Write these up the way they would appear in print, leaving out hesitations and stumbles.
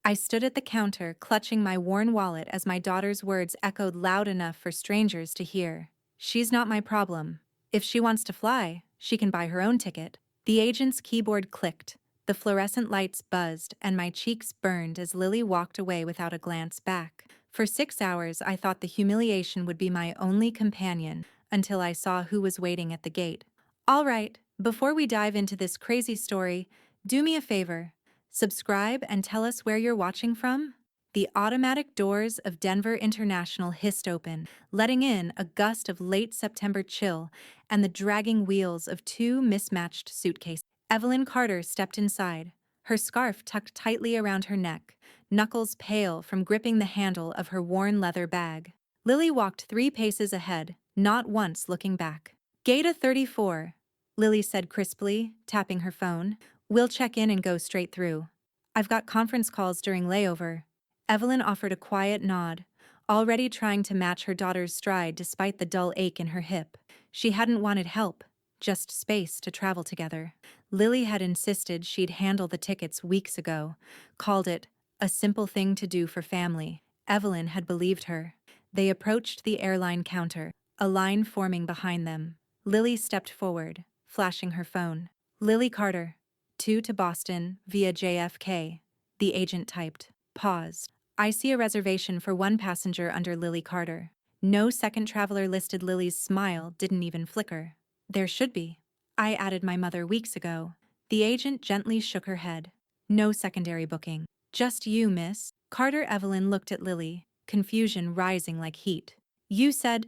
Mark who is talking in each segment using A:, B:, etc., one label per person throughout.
A: I stood at the counter, clutching my worn wallet as my daughter's words echoed loud enough for strangers to hear. She's not my problem. If she wants to fly, she can buy her own ticket. The agent's keyboard clicked, the fluorescent lights buzzed, and my cheeks burned as Lily walked away without a glance back. For 6 hours, I thought the humiliation would be my only companion, until I saw who was waiting at the gate. All right, before we dive into this crazy story, do me a favor. Subscribe and tell us where you're watching from. The automatic doors of Denver International hissed open, letting in a gust of late September chill and the dragging wheels of two mismatched suitcases. Evelyn Carter stepped inside, her scarf tucked tightly around her neck, knuckles pale from gripping the handle of her worn leather bag. Lily walked 3 paces ahead, not once looking back. Gate 34, Lily said crisply, tapping her phone. We'll check in and go straight through. I've got conference calls during layover. Evelyn offered a quiet nod, already trying to match her daughter's stride despite the dull ache in her hip. She hadn't wanted help, just space to travel together. Lily had insisted she'd handle the tickets weeks ago, called it a simple thing to do for family. Evelyn had believed her. They approached the airline counter, a line forming behind them. Lily stepped forward, flashing her phone. Lily Carter, 2 to Boston via JFK, the agent typed. Paused. I see a reservation for one passenger under Lily Carter. No second traveler listed. Lily's smile didn't even flicker. There should be. I added my mother weeks ago. The agent gently shook her head. No secondary booking. Just you, miss. Carter. Evelyn looked at Lily, confusion rising like heat. You said,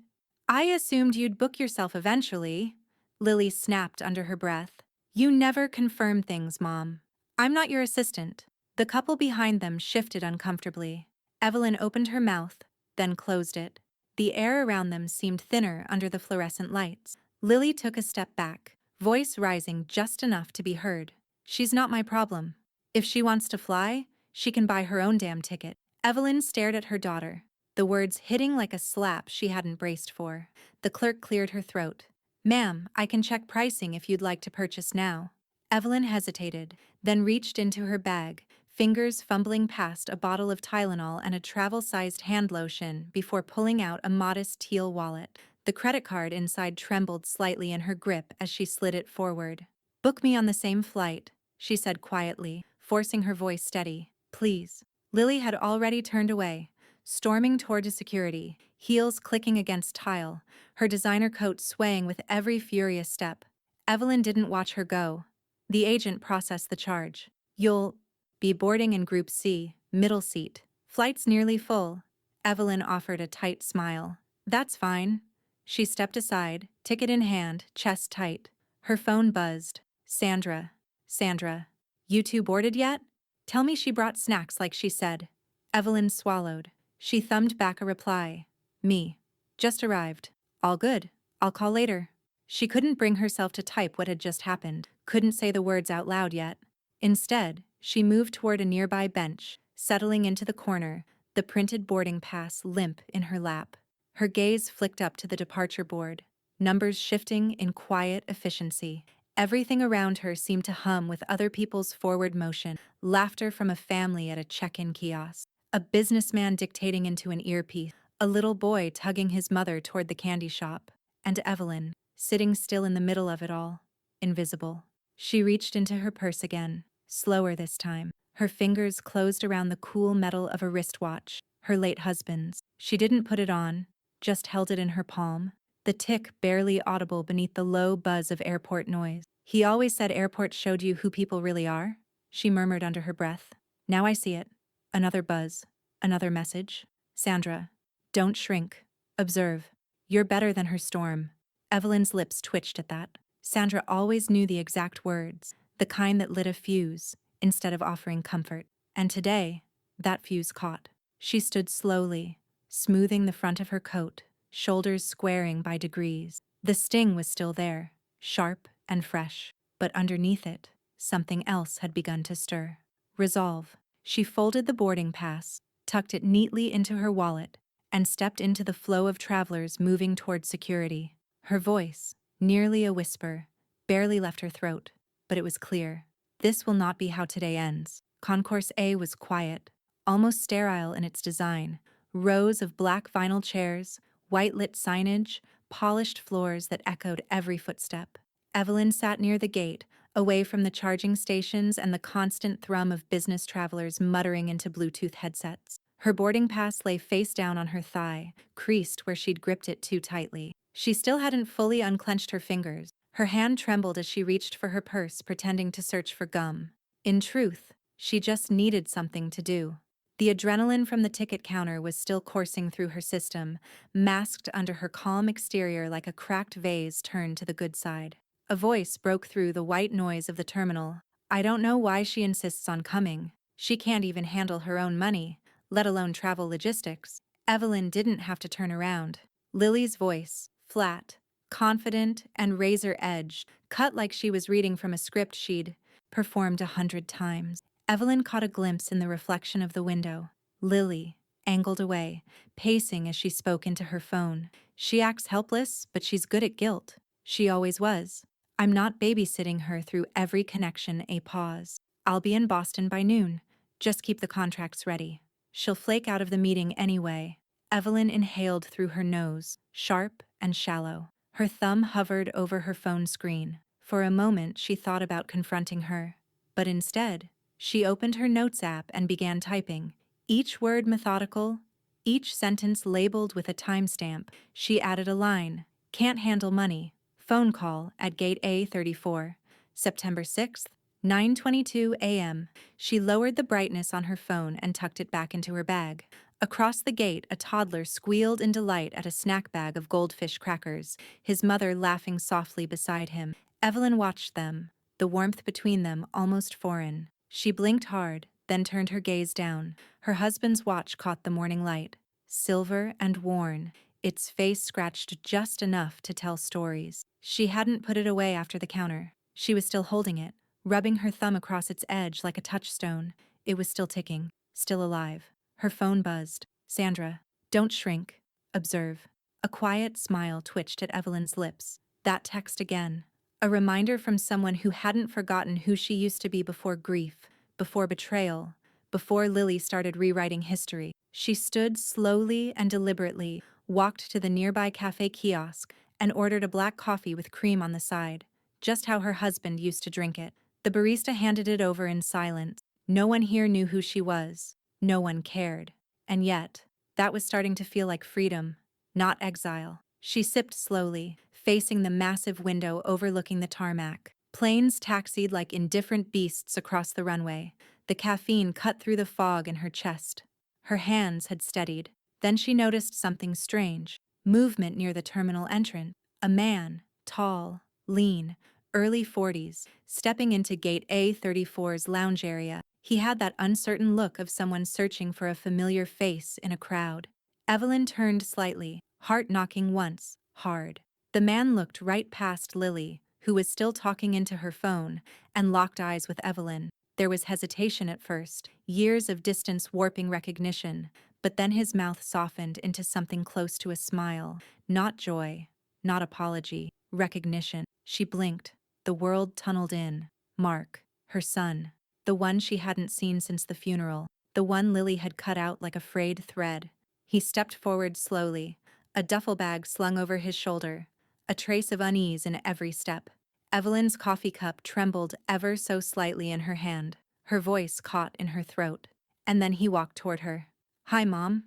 A: I assumed you'd book yourself eventually. Lily snapped under her breath. You never confirm things, Mom. I'm not your assistant. The couple behind them shifted uncomfortably. Evelyn opened her mouth, then closed it. The air around them seemed thinner under the fluorescent lights. Lily took a step back, voice rising just enough to be heard. She's not my problem. If she wants to fly, she can buy her own damn ticket. Evelyn stared at her daughter, the words hitting like a slap she hadn't braced for. The clerk cleared her throat. Ma'am, I can check pricing if you'd like to purchase now. Evelyn hesitated, then reached into her bag, fingers fumbling past a bottle of Tylenol and a travel-sized hand lotion before pulling out a modest teal wallet. The credit card inside trembled slightly in her grip as she slid it forward. Book me on the same flight, she said quietly, forcing her voice steady. Please. Lily had already turned away, storming toward security, heels clicking against tile, her designer coat swaying with every furious step. Evelyn didn't watch her go. The agent processed the charge. You'll be boarding in Group C, middle seat. Flight's nearly full. Evelyn offered a tight smile. That's fine. She stepped aside, ticket in hand, chest tight. Her phone buzzed. Sandra. Sandra. You two boarded yet? Tell me she brought snacks like she said. Evelyn swallowed. She thumbed back a reply. Me. Just arrived. All good. I'll call later. She couldn't bring herself to type what had just happened, couldn't say the words out loud yet. Instead, she moved toward a nearby bench, settling into the corner, the printed boarding pass limp in her lap. Her gaze flicked up to the departure board, numbers shifting in quiet efficiency. Everything around her seemed to hum with other people's forward motion, laughter from a family at a check-in kiosk, a businessman dictating into an earpiece, a little boy tugging his mother toward the candy shop, and Evelyn, sitting still in the middle of it all, invisible. She reached into her purse again, slower this time. Her fingers closed around the cool metal of a wristwatch, her late husband's. She didn't put it on, just held it in her palm, the tick barely audible beneath the low buzz of airport noise. He always said airports showed you who people really are, she murmured under her breath. Now I see it. Another buzz. Another message. Sandra. Don't shrink. Observe. You're better than her storm. Evelyn's lips twitched at that. Sandra always knew the exact words, the kind that lit a fuse, instead of offering comfort. And today, that fuse caught. She stood slowly, smoothing the front of her coat, shoulders squaring by degrees. The sting was still there, sharp and fresh, but underneath it, something else had begun to stir. Resolve. She folded the boarding pass, tucked it neatly into her wallet, and stepped into the flow of travelers moving toward security. Her voice, nearly a whisper, barely left her throat, but it was clear. This will not be how today ends. Concourse A was quiet, almost sterile in its design. Rows of black vinyl chairs, white lit signage, polished floors that echoed every footstep. Evelyn sat near the gate, away from the charging stations and the constant thrum of business travelers muttering into Bluetooth headsets. Her boarding pass lay face down on her thigh, creased where she'd gripped it too tightly. She still hadn't fully unclenched her fingers. Her hand trembled as she reached for her purse, pretending to search for gum. In truth, she just needed something to do. The adrenaline from the ticket counter was still coursing through her system, masked under her calm exterior like a cracked vase turned to the good side. A voice broke through the white noise of the terminal. "I don't know why she insists on coming. She can't even handle her own money, let alone travel logistics." Evelyn didn't have to turn around. Lily's voice, flat, confident, and razor-edged, cut like she was reading from a script she'd performed 100 times. Evelyn caught a glimpse in the reflection of the window. Lily, angled away, pacing as she spoke into her phone. "She acts helpless, but she's good at guilt. She always was. I'm not babysitting her through every connection a pause. I'll be in Boston by noon. Just keep the contracts ready. She'll flake out of the meeting anyway." Evelyn inhaled through her nose, sharp and shallow. Her thumb hovered over her phone screen. For a moment, she thought about confronting her. But instead, she opened her notes app and began typing. Each word methodical, each sentence labeled with a timestamp. She added a line. "Can't handle money. Phone call at gate A34. September 6th, 9:22 a.m. She lowered the brightness on her phone and tucked it back into her bag. Across the gate, a toddler squealed in delight at a snack bag of goldfish crackers, his mother laughing softly beside him. Evelyn watched them, the warmth between them almost foreign. She blinked hard, then turned her gaze down. Her husband's watch caught the morning light. Silver and worn, its face scratched just enough to tell stories. She hadn't put it away after the counter. She was still holding it, rubbing her thumb across its edge like a touchstone. It was still ticking, still alive. Her phone buzzed. "Sandra, don't shrink. Observe." A quiet smile twitched at Evelyn's lips. That text again. A reminder from someone who hadn't forgotten who she used to be before grief, before betrayal, before Lily started rewriting history. She stood slowly and deliberately, walked to the nearby cafe kiosk, and ordered a black coffee with cream on the side, just how her husband used to drink it. The barista handed it over in silence. No one here knew who she was. No one cared. And yet, that was starting to feel like freedom, not exile. She sipped slowly, facing the massive window overlooking the tarmac. Planes taxied like indifferent beasts across the runway. The caffeine cut through the fog in her chest. Her hands had steadied. Then she noticed something strange. Movement near the terminal entrance. A man, tall, lean, early 40s, stepping into gate A34's lounge area. He had that uncertain look of someone searching for a familiar face in a crowd. Evelyn turned slightly, heart knocking once, hard. The man looked right past Lily, who was still talking into her phone, and locked eyes with Evelyn. There was hesitation at first, years of distance warping recognition, but then his mouth softened into something close to a smile. Not joy, not apology, recognition. She blinked. The world tunneled in. Mark, her son. The one she hadn't seen since the funeral. The one Lily had cut out like a frayed thread. He stepped forward slowly, a duffel bag slung over his shoulder, a trace of unease in every step. Evelyn's coffee cup trembled ever so slightly in her hand. Her voice caught in her throat. And then he walked toward her. "Hi, Mom."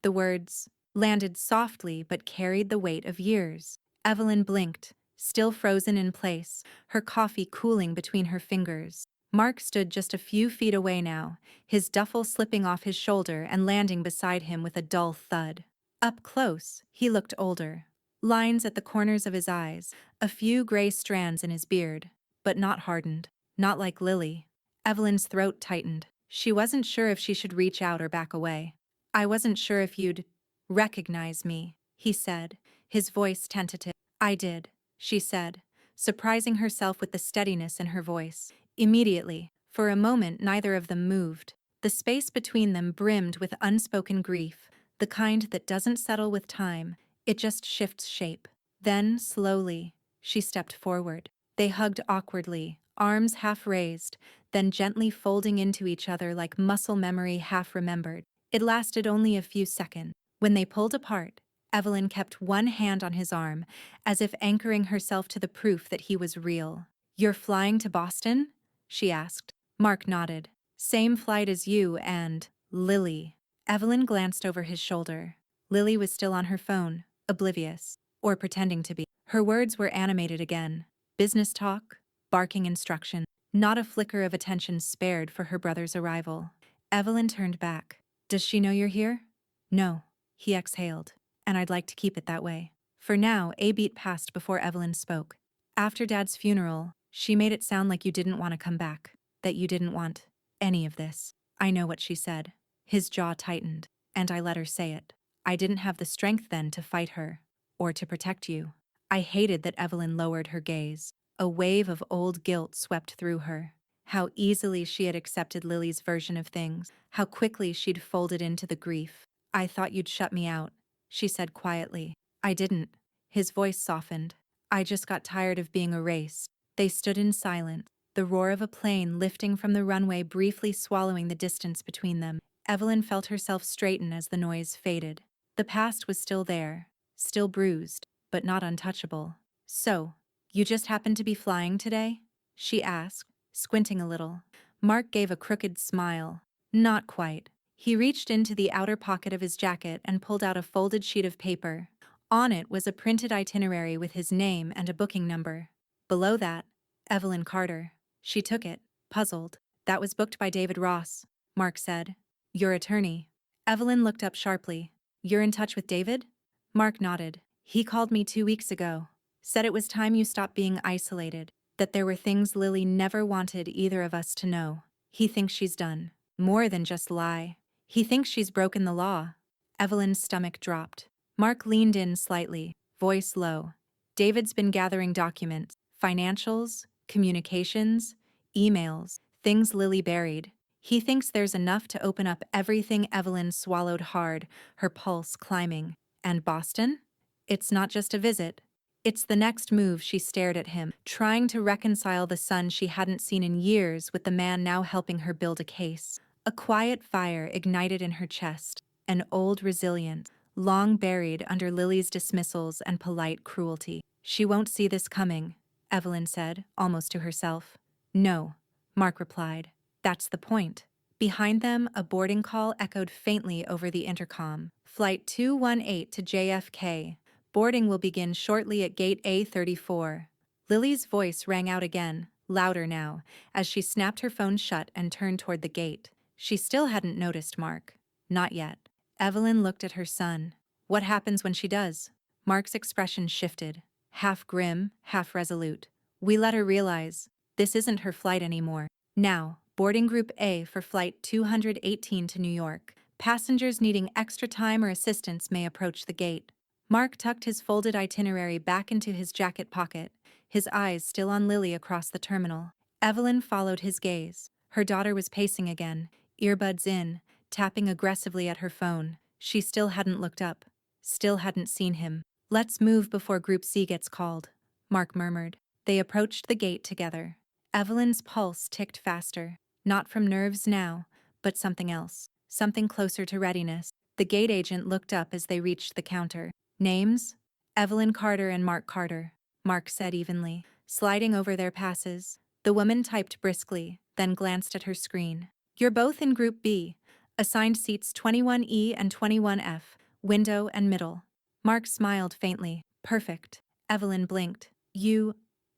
A: The words landed softly but carried the weight of years. Evelyn blinked, still frozen in place, her coffee cooling between her fingers. Mark stood just a few feet away now, his duffel slipping off his shoulder and landing beside him with a dull thud. Up close, he looked older. Lines at the corners of his eyes, a few gray strands in his beard, but not hardened, not like Lily. Evelyn's throat tightened. She wasn't sure if she should reach out or back away. "I wasn't sure if you'd recognize me," he said, his voice tentative. "I did," she said, surprising herself with the steadiness in her voice. Immediately, for a moment, neither of them moved. The space between them brimmed with unspoken grief, the kind that doesn't settle with time, it just shifts shape. Then, slowly, she stepped forward. They hugged awkwardly, arms half raised, then gently folding into each other like muscle memory half remembered. It lasted only a few seconds. When they pulled apart, Evelyn kept one hand on his arm, as if anchoring herself to the proof that he was real. "You're flying to Boston?" she asked. Mark nodded. "Same flight as you and Lily." Evelyn glanced over his shoulder. Lily was still on her phone, oblivious, or pretending to be. Her words were animated again. Business talk, barking instruction, not a flicker of attention spared for her brother's arrival. Evelyn turned back. "Does she know you're here?" "No," he exhaled, "and I'd like to keep it that way." For now, a beat passed before Evelyn spoke. "After Dad's funeral, she made it sound like you didn't want to come back, that you didn't want any of this." "I know what she said." His jaw tightened, "and I let her say it. I didn't have the strength then to fight her, or to protect you." I hated that Evelyn lowered her gaze. A wave of old guilt swept through her. How easily she had accepted Lily's version of things, how quickly she'd folded into the grief. "I thought you'd shut me out," she said quietly. "I didn't." His voice softened. "I just got tired of being erased." They stood in silence, the roar of a plane lifting from the runway briefly swallowing the distance between them. Evelyn felt herself straighten as the noise faded. The past was still there, still bruised, but not untouchable. "So, you just happened to be flying today?" she asked, squinting a little. Mark gave a crooked smile. "Not quite." He reached into the outer pocket of his jacket and pulled out a folded sheet of paper. On it was a printed itinerary with his name and a booking number. Below that, Evelyn Carter. She took it, puzzled. "That was booked by David Ross," Mark said. "Your attorney." Evelyn looked up sharply. "You're in touch with David?" Mark nodded. "He called me 2 weeks ago. Said it was time you stopped being isolated, that there were things Lily never wanted either of us to know. He thinks she's done more than just lie. He thinks she's broken the law." Evelyn's stomach dropped. Mark leaned in slightly, voice low. "David's been gathering documents, financials, communications, emails, things Lily buried. He thinks there's enough to open up everything." Evelyn swallowed hard, her pulse climbing. "And Boston? It's not just a visit. It's the next move." She stared at him, trying to reconcile the son she hadn't seen in years with the man now helping her build a case. A quiet fire ignited in her chest, an old resilience, long buried under Lily's dismissals and polite cruelty. "She won't see this coming," Evelyn said, almost to herself. "No," Mark replied. "That's the point." Behind them, a boarding call echoed faintly over the intercom. "Flight 218 to JFK. Boarding will begin shortly at gate A34. Lily's voice rang out again, louder now, as she snapped her phone shut and turned toward the gate. She still hadn't noticed Mark. Not yet. Evelyn looked at her son. "What happens when she does?" Mark's expression shifted, half grim, half resolute. "We let her realize this isn't her flight anymore. Now, boarding Group A for Flight 218 to New York. Passengers needing extra time or assistance may approach the gate." Mark tucked his folded itinerary back into his jacket pocket, his eyes still on Lily across the terminal. Evelyn followed his gaze. Her daughter was pacing again, earbuds in, tapping aggressively at her phone. She still hadn't looked up, still hadn't seen him. "Let's move before Group C gets called," Mark murmured. They approached the gate together. Evelyn's pulse ticked faster, not from nerves now, but something else, something closer to readiness. The gate agent looked up as they reached the counter. "Names?" "Evelyn Carter and Mark Carter," Mark said evenly, sliding over their passes. The woman typed briskly, then glanced at her screen. "You're both in Group B. Assigned seats 21E and 21F, window and middle." Mark smiled faintly. "Perfect." Evelyn blinked. "You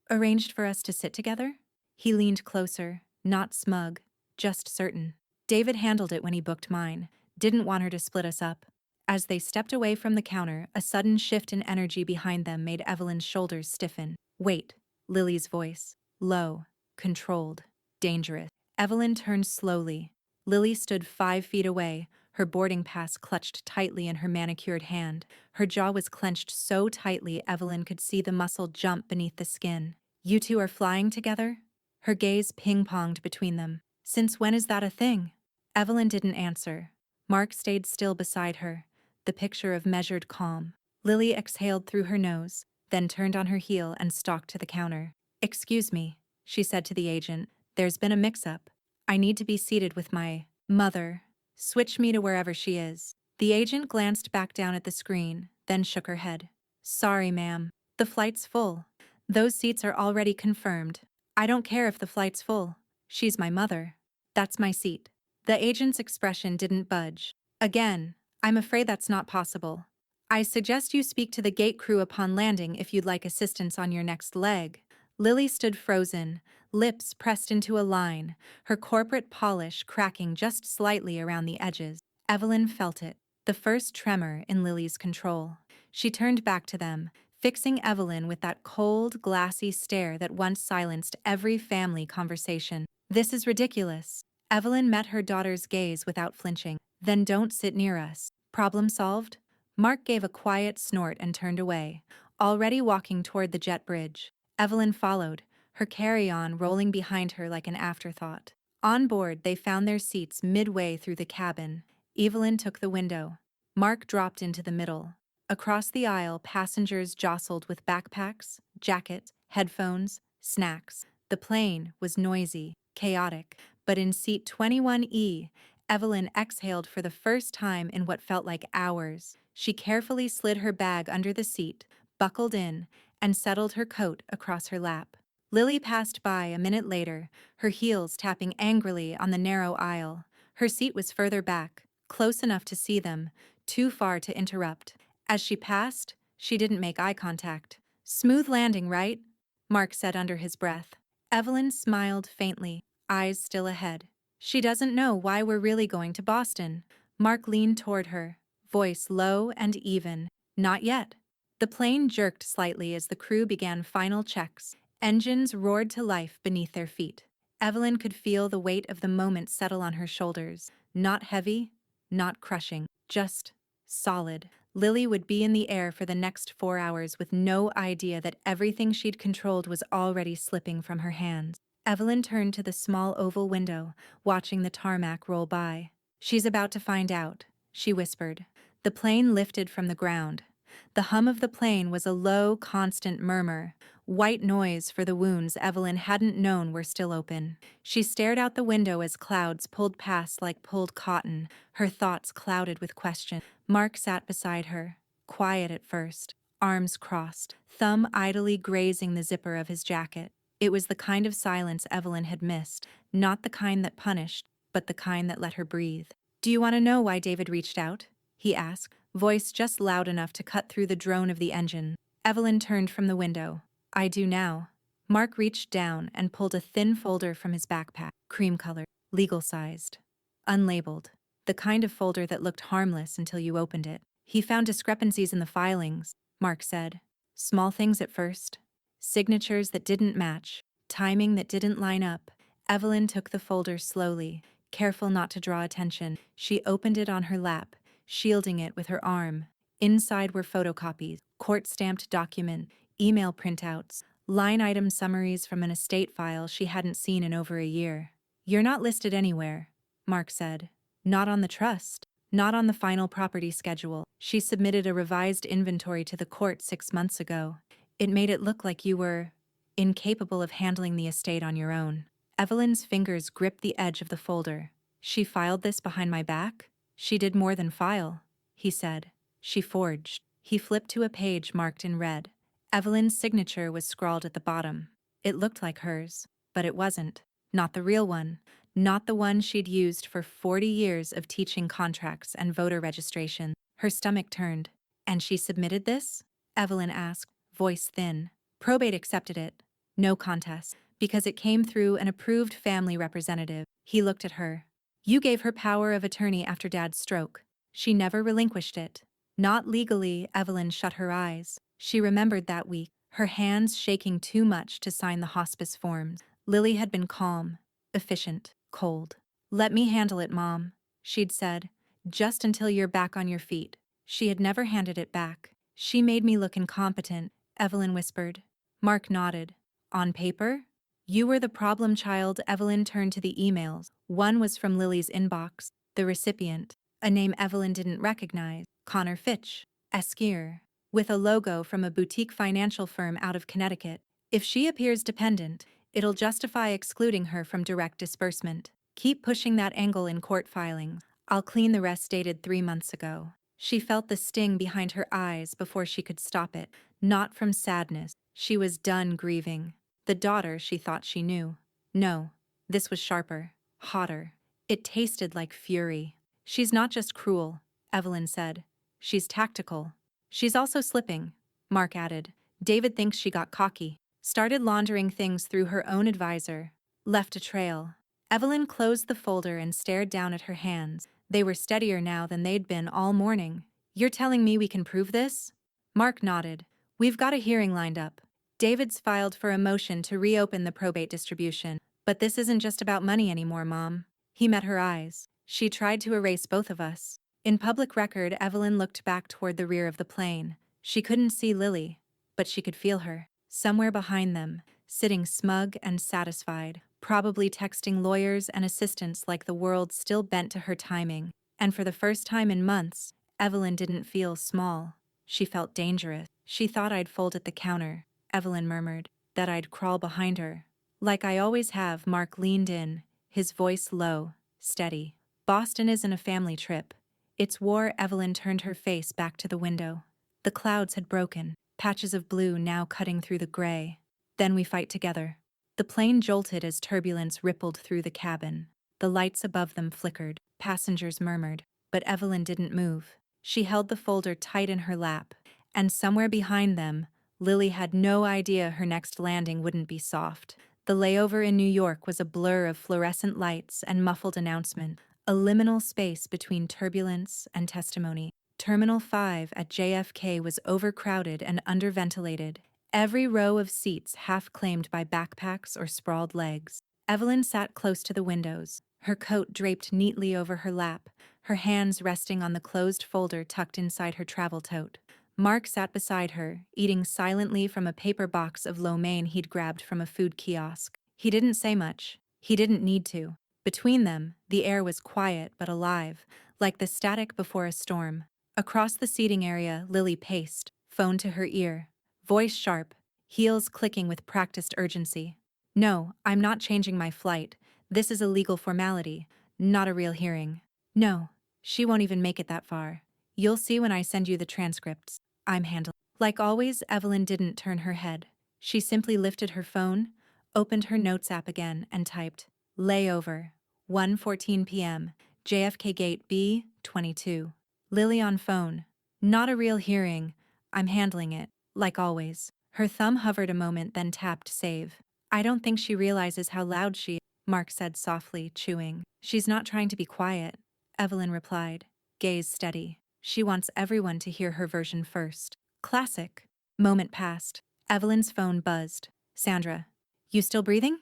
A: arranged for us to sit together?" He leaned closer, not smug, just certain. "David handled it when he booked mine. Didn't want her to split us up." As they stepped away from the counter, a sudden shift in energy behind them made Evelyn's shoulders stiffen. "Wait," Lily's voice. Low, controlled, dangerous. Evelyn turned slowly. Lily stood 5 feet away, her boarding pass clutched tightly in her manicured hand. Her jaw was clenched so tightly Evelyn could see the muscle jump beneath the skin. "You two are flying together?" Her gaze ping-ponged between them. "Since when is that a thing?" Evelyn didn't answer. Mark stayed still beside her, the picture of measured calm. Lily exhaled through her nose, then turned on her heel and stalked to the counter. "Excuse me," she said to the agent, There's been a mix-up. I need to be seated with my mother. Switch me to wherever she is. The agent glanced back down at the screen, then shook her head. Sorry, ma'am. The flight's full. Those seats are already confirmed. I don't care if the flight's full. She's my mother. That's my seat. The agent's expression didn't budge. Again, I'm afraid that's not possible. I suggest you speak to the gate crew upon landing if you'd like assistance on your next leg. Lily stood frozen, lips pressed into a line, her corporate polish cracking just slightly around the edges. Evelyn felt it, the first tremor in Lily's control. She turned back to them, fixing Evelyn with that cold, glassy stare that once silenced every family conversation. This is ridiculous. Evelyn met her daughter's gaze without flinching. Then don't sit near us. Problem solved? Mark gave a quiet snort and turned away, already walking toward the jet bridge. Evelyn followed, her carry-on rolling behind her like an afterthought. On board, they found their seats midway through the cabin. Evelyn took the window. Mark dropped into the middle. Across the aisle, passengers jostled with backpacks, jackets, headphones, snacks. The plane was noisy, chaotic, but in seat 21E, Evelyn exhaled for the first time in what felt like hours. She carefully slid her bag under the seat, buckled in, and settled her coat across her lap. Lily passed by a minute later, her heels tapping angrily on the narrow aisle. Her seat was further back, close enough to see them, too far to interrupt. As she passed, she didn't make eye contact. Smooth landing, right? Mark said under his breath. Evelyn smiled faintly, eyes still ahead. She doesn't know why we're really going to Boston. Mark leaned toward her, voice low and even. Not yet. The plane jerked slightly as the crew began final checks. Engines roared to life beneath their feet. Evelyn could feel the weight of the moment settle on her shoulders. Not heavy, not crushing, just solid. Lily would be in the air for the next 4 hours with no idea that everything she'd controlled was already slipping from her hands. Evelyn turned to the small oval window, watching the tarmac roll by. She's about to find out, she whispered. The plane lifted from the ground. The hum of the plane was a low, constant murmur, white noise for the wounds Evelyn hadn't known were still open. She stared out the window as clouds pulled past like pulled cotton, her thoughts clouded with question. Mark sat beside her, quiet at first, arms crossed, thumb idly grazing the zipper of his jacket. It was the kind of silence Evelyn had missed, not the kind that punished, but the kind that let her breathe. Do you want to know why David reached out? He asked, voice just loud enough to cut through the drone of the engine. Evelyn turned from the window. I do now. Mark reached down and pulled a thin folder from his backpack, cream-colored, legal-sized, unlabeled, the kind of folder that looked harmless until you opened it. He found discrepancies in the filings, Mark said. Small things at first. Signatures that didn't match, timing that didn't line up. Evelyn took the folder slowly, careful not to draw attention. She opened it on her lap, shielding it with her arm. Inside were photocopies, court-stamped document, email printouts, line-item summaries from an estate file she hadn't seen in over a year. You're not listed anywhere, Mark said. Not on the trust. Not on the final property schedule. She submitted a revised inventory to the court 6 months ago. It made it look like you were incapable of handling the estate on your own. Evelyn's fingers gripped the edge of the folder. She filed this behind my back? She did more than file, he said. She forged. He flipped to a page marked in red. Evelyn's signature was scrawled at the bottom. It looked like hers, but it wasn't. Not the real one. Not the one she'd used for 40 years of teaching contracts and voter registration. Her stomach turned. And she submitted this? Evelyn asked, voice thin. Probate accepted it. No contest. Because it came through an approved family representative. He looked at her. You gave her power of attorney after Dad's stroke. She never relinquished it. Not legally, Evelyn shut her eyes. She remembered that week, her hands shaking too much to sign the hospice forms. Lily had been calm, efficient, cold. Let me handle it, Mom, she'd said, just until you're back on your feet. She had never handed it back. She made me look incompetent, Evelyn whispered. Mark nodded. On paper? You were the problem child. Evelyn turned to the emails. One was from Lily's inbox, the recipient, a name Evelyn didn't recognize, Connor Fitch, Eskier, with a logo from a boutique financial firm out of Connecticut. If she appears dependent, It'll justify excluding her from direct disbursement. Keep pushing that angle in court filings. I'll clean the rest dated 3 months ago. She felt the sting behind her eyes before she could stop it. Not from sadness. She was done grieving. The daughter she thought she knew. No, this was sharper, hotter. It tasted like fury. She's not just cruel, Evelyn said. She's tactical. She's also slipping, Mark added. David thinks she got cocky. Started laundering things through her own advisor. Left a trail. Evelyn closed the folder and stared down at her hands. They were steadier now than they'd been all morning. You're telling me we can prove this? Mark nodded. We've got a hearing lined up. David's filed for a motion to reopen the probate distribution. But this isn't just about money anymore, Mom. He met her eyes. She tried to erase both of us. In public record, Evelyn looked back toward the rear of the plane. She couldn't see Lily, but she could feel her. Somewhere behind them, sitting smug and satisfied, probably texting lawyers and assistants like the world still bent to her timing. And for the first time in months, Evelyn didn't feel small. She felt dangerous. She thought I'd fold at the counter, Evelyn murmured, that I'd crawl behind her. Like I always have, Mark leaned in, his voice low, steady. Boston isn't a family trip. It's war. Evelyn turned her face back to the window. The clouds had broken, patches of blue now cutting through the gray. Then we fight together. The plane jolted as turbulence rippled through the cabin. The lights above them flickered, passengers murmured, but Evelyn didn't move. She held the folder tight in her lap, and somewhere behind them, Lily had no idea her next landing wouldn't be soft. The layover in New York was a blur of fluorescent lights and muffled announcement, a liminal space between turbulence and testimony. Terminal 5 at JFK was overcrowded and underventilated, every row of seats half claimed by backpacks or sprawled legs. Evelyn sat close to the windows, her coat draped neatly over her lap, her hands resting on the closed folder tucked inside her travel tote. Mark sat beside her, eating silently from a paper box of lo mein he'd grabbed from a food kiosk. He didn't say much. He didn't need to. Between them, the air was quiet but alive, like the static before a storm. Across the seating area, Lily paced, phone to her ear. Voice sharp, heels clicking with practiced urgency. No, I'm not changing my flight. This is a legal formality, not a real hearing. No, she won't even make it that far. You'll see when I send you the transcripts. I'm handling. Like always, Evelyn didn't turn her head. She simply lifted her phone, opened her notes app again, and typed, Layover, 1:14 p.m., JFK Gate B, 22. Lily on phone. Not a real hearing. I'm handling it, like always. Her thumb hovered a moment, then tapped save. I don't think she realizes how loud she is, Mark said softly, chewing. She's not trying to be quiet, Evelyn replied, gaze steady. She wants everyone to hear her version first. Classic. Moment passed. Evelyn's phone buzzed. Sandra, you still breathing?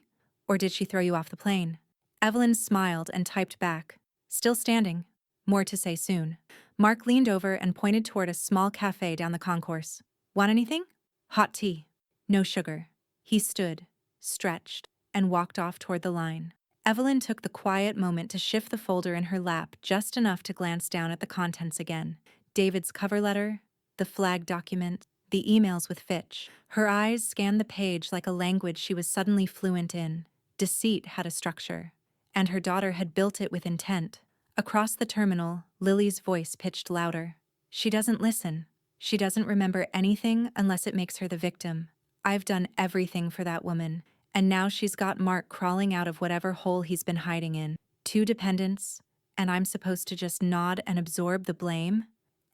A: Or did she throw you off the plane? Evelyn smiled and typed back. Still standing. More to say soon. Mark leaned over and pointed toward a small cafe down the concourse. Want anything? Hot tea. No sugar. He stood, stretched, and walked off toward the line. Evelyn took the quiet moment to shift the folder in her lap just enough to glance down at the contents again. David's cover letter, the flag document, the emails with Fitch. Her eyes scanned the page like a language she was suddenly fluent in. Deceit had a structure, and her daughter had built it with intent. Across the terminal, Lily's voice pitched louder. She doesn't listen. She doesn't remember anything unless it makes her the victim. I've done everything for that woman, and now she's got Mark crawling out of whatever hole he's been hiding in. 2 dependents, and I'm supposed to just nod and absorb the blame?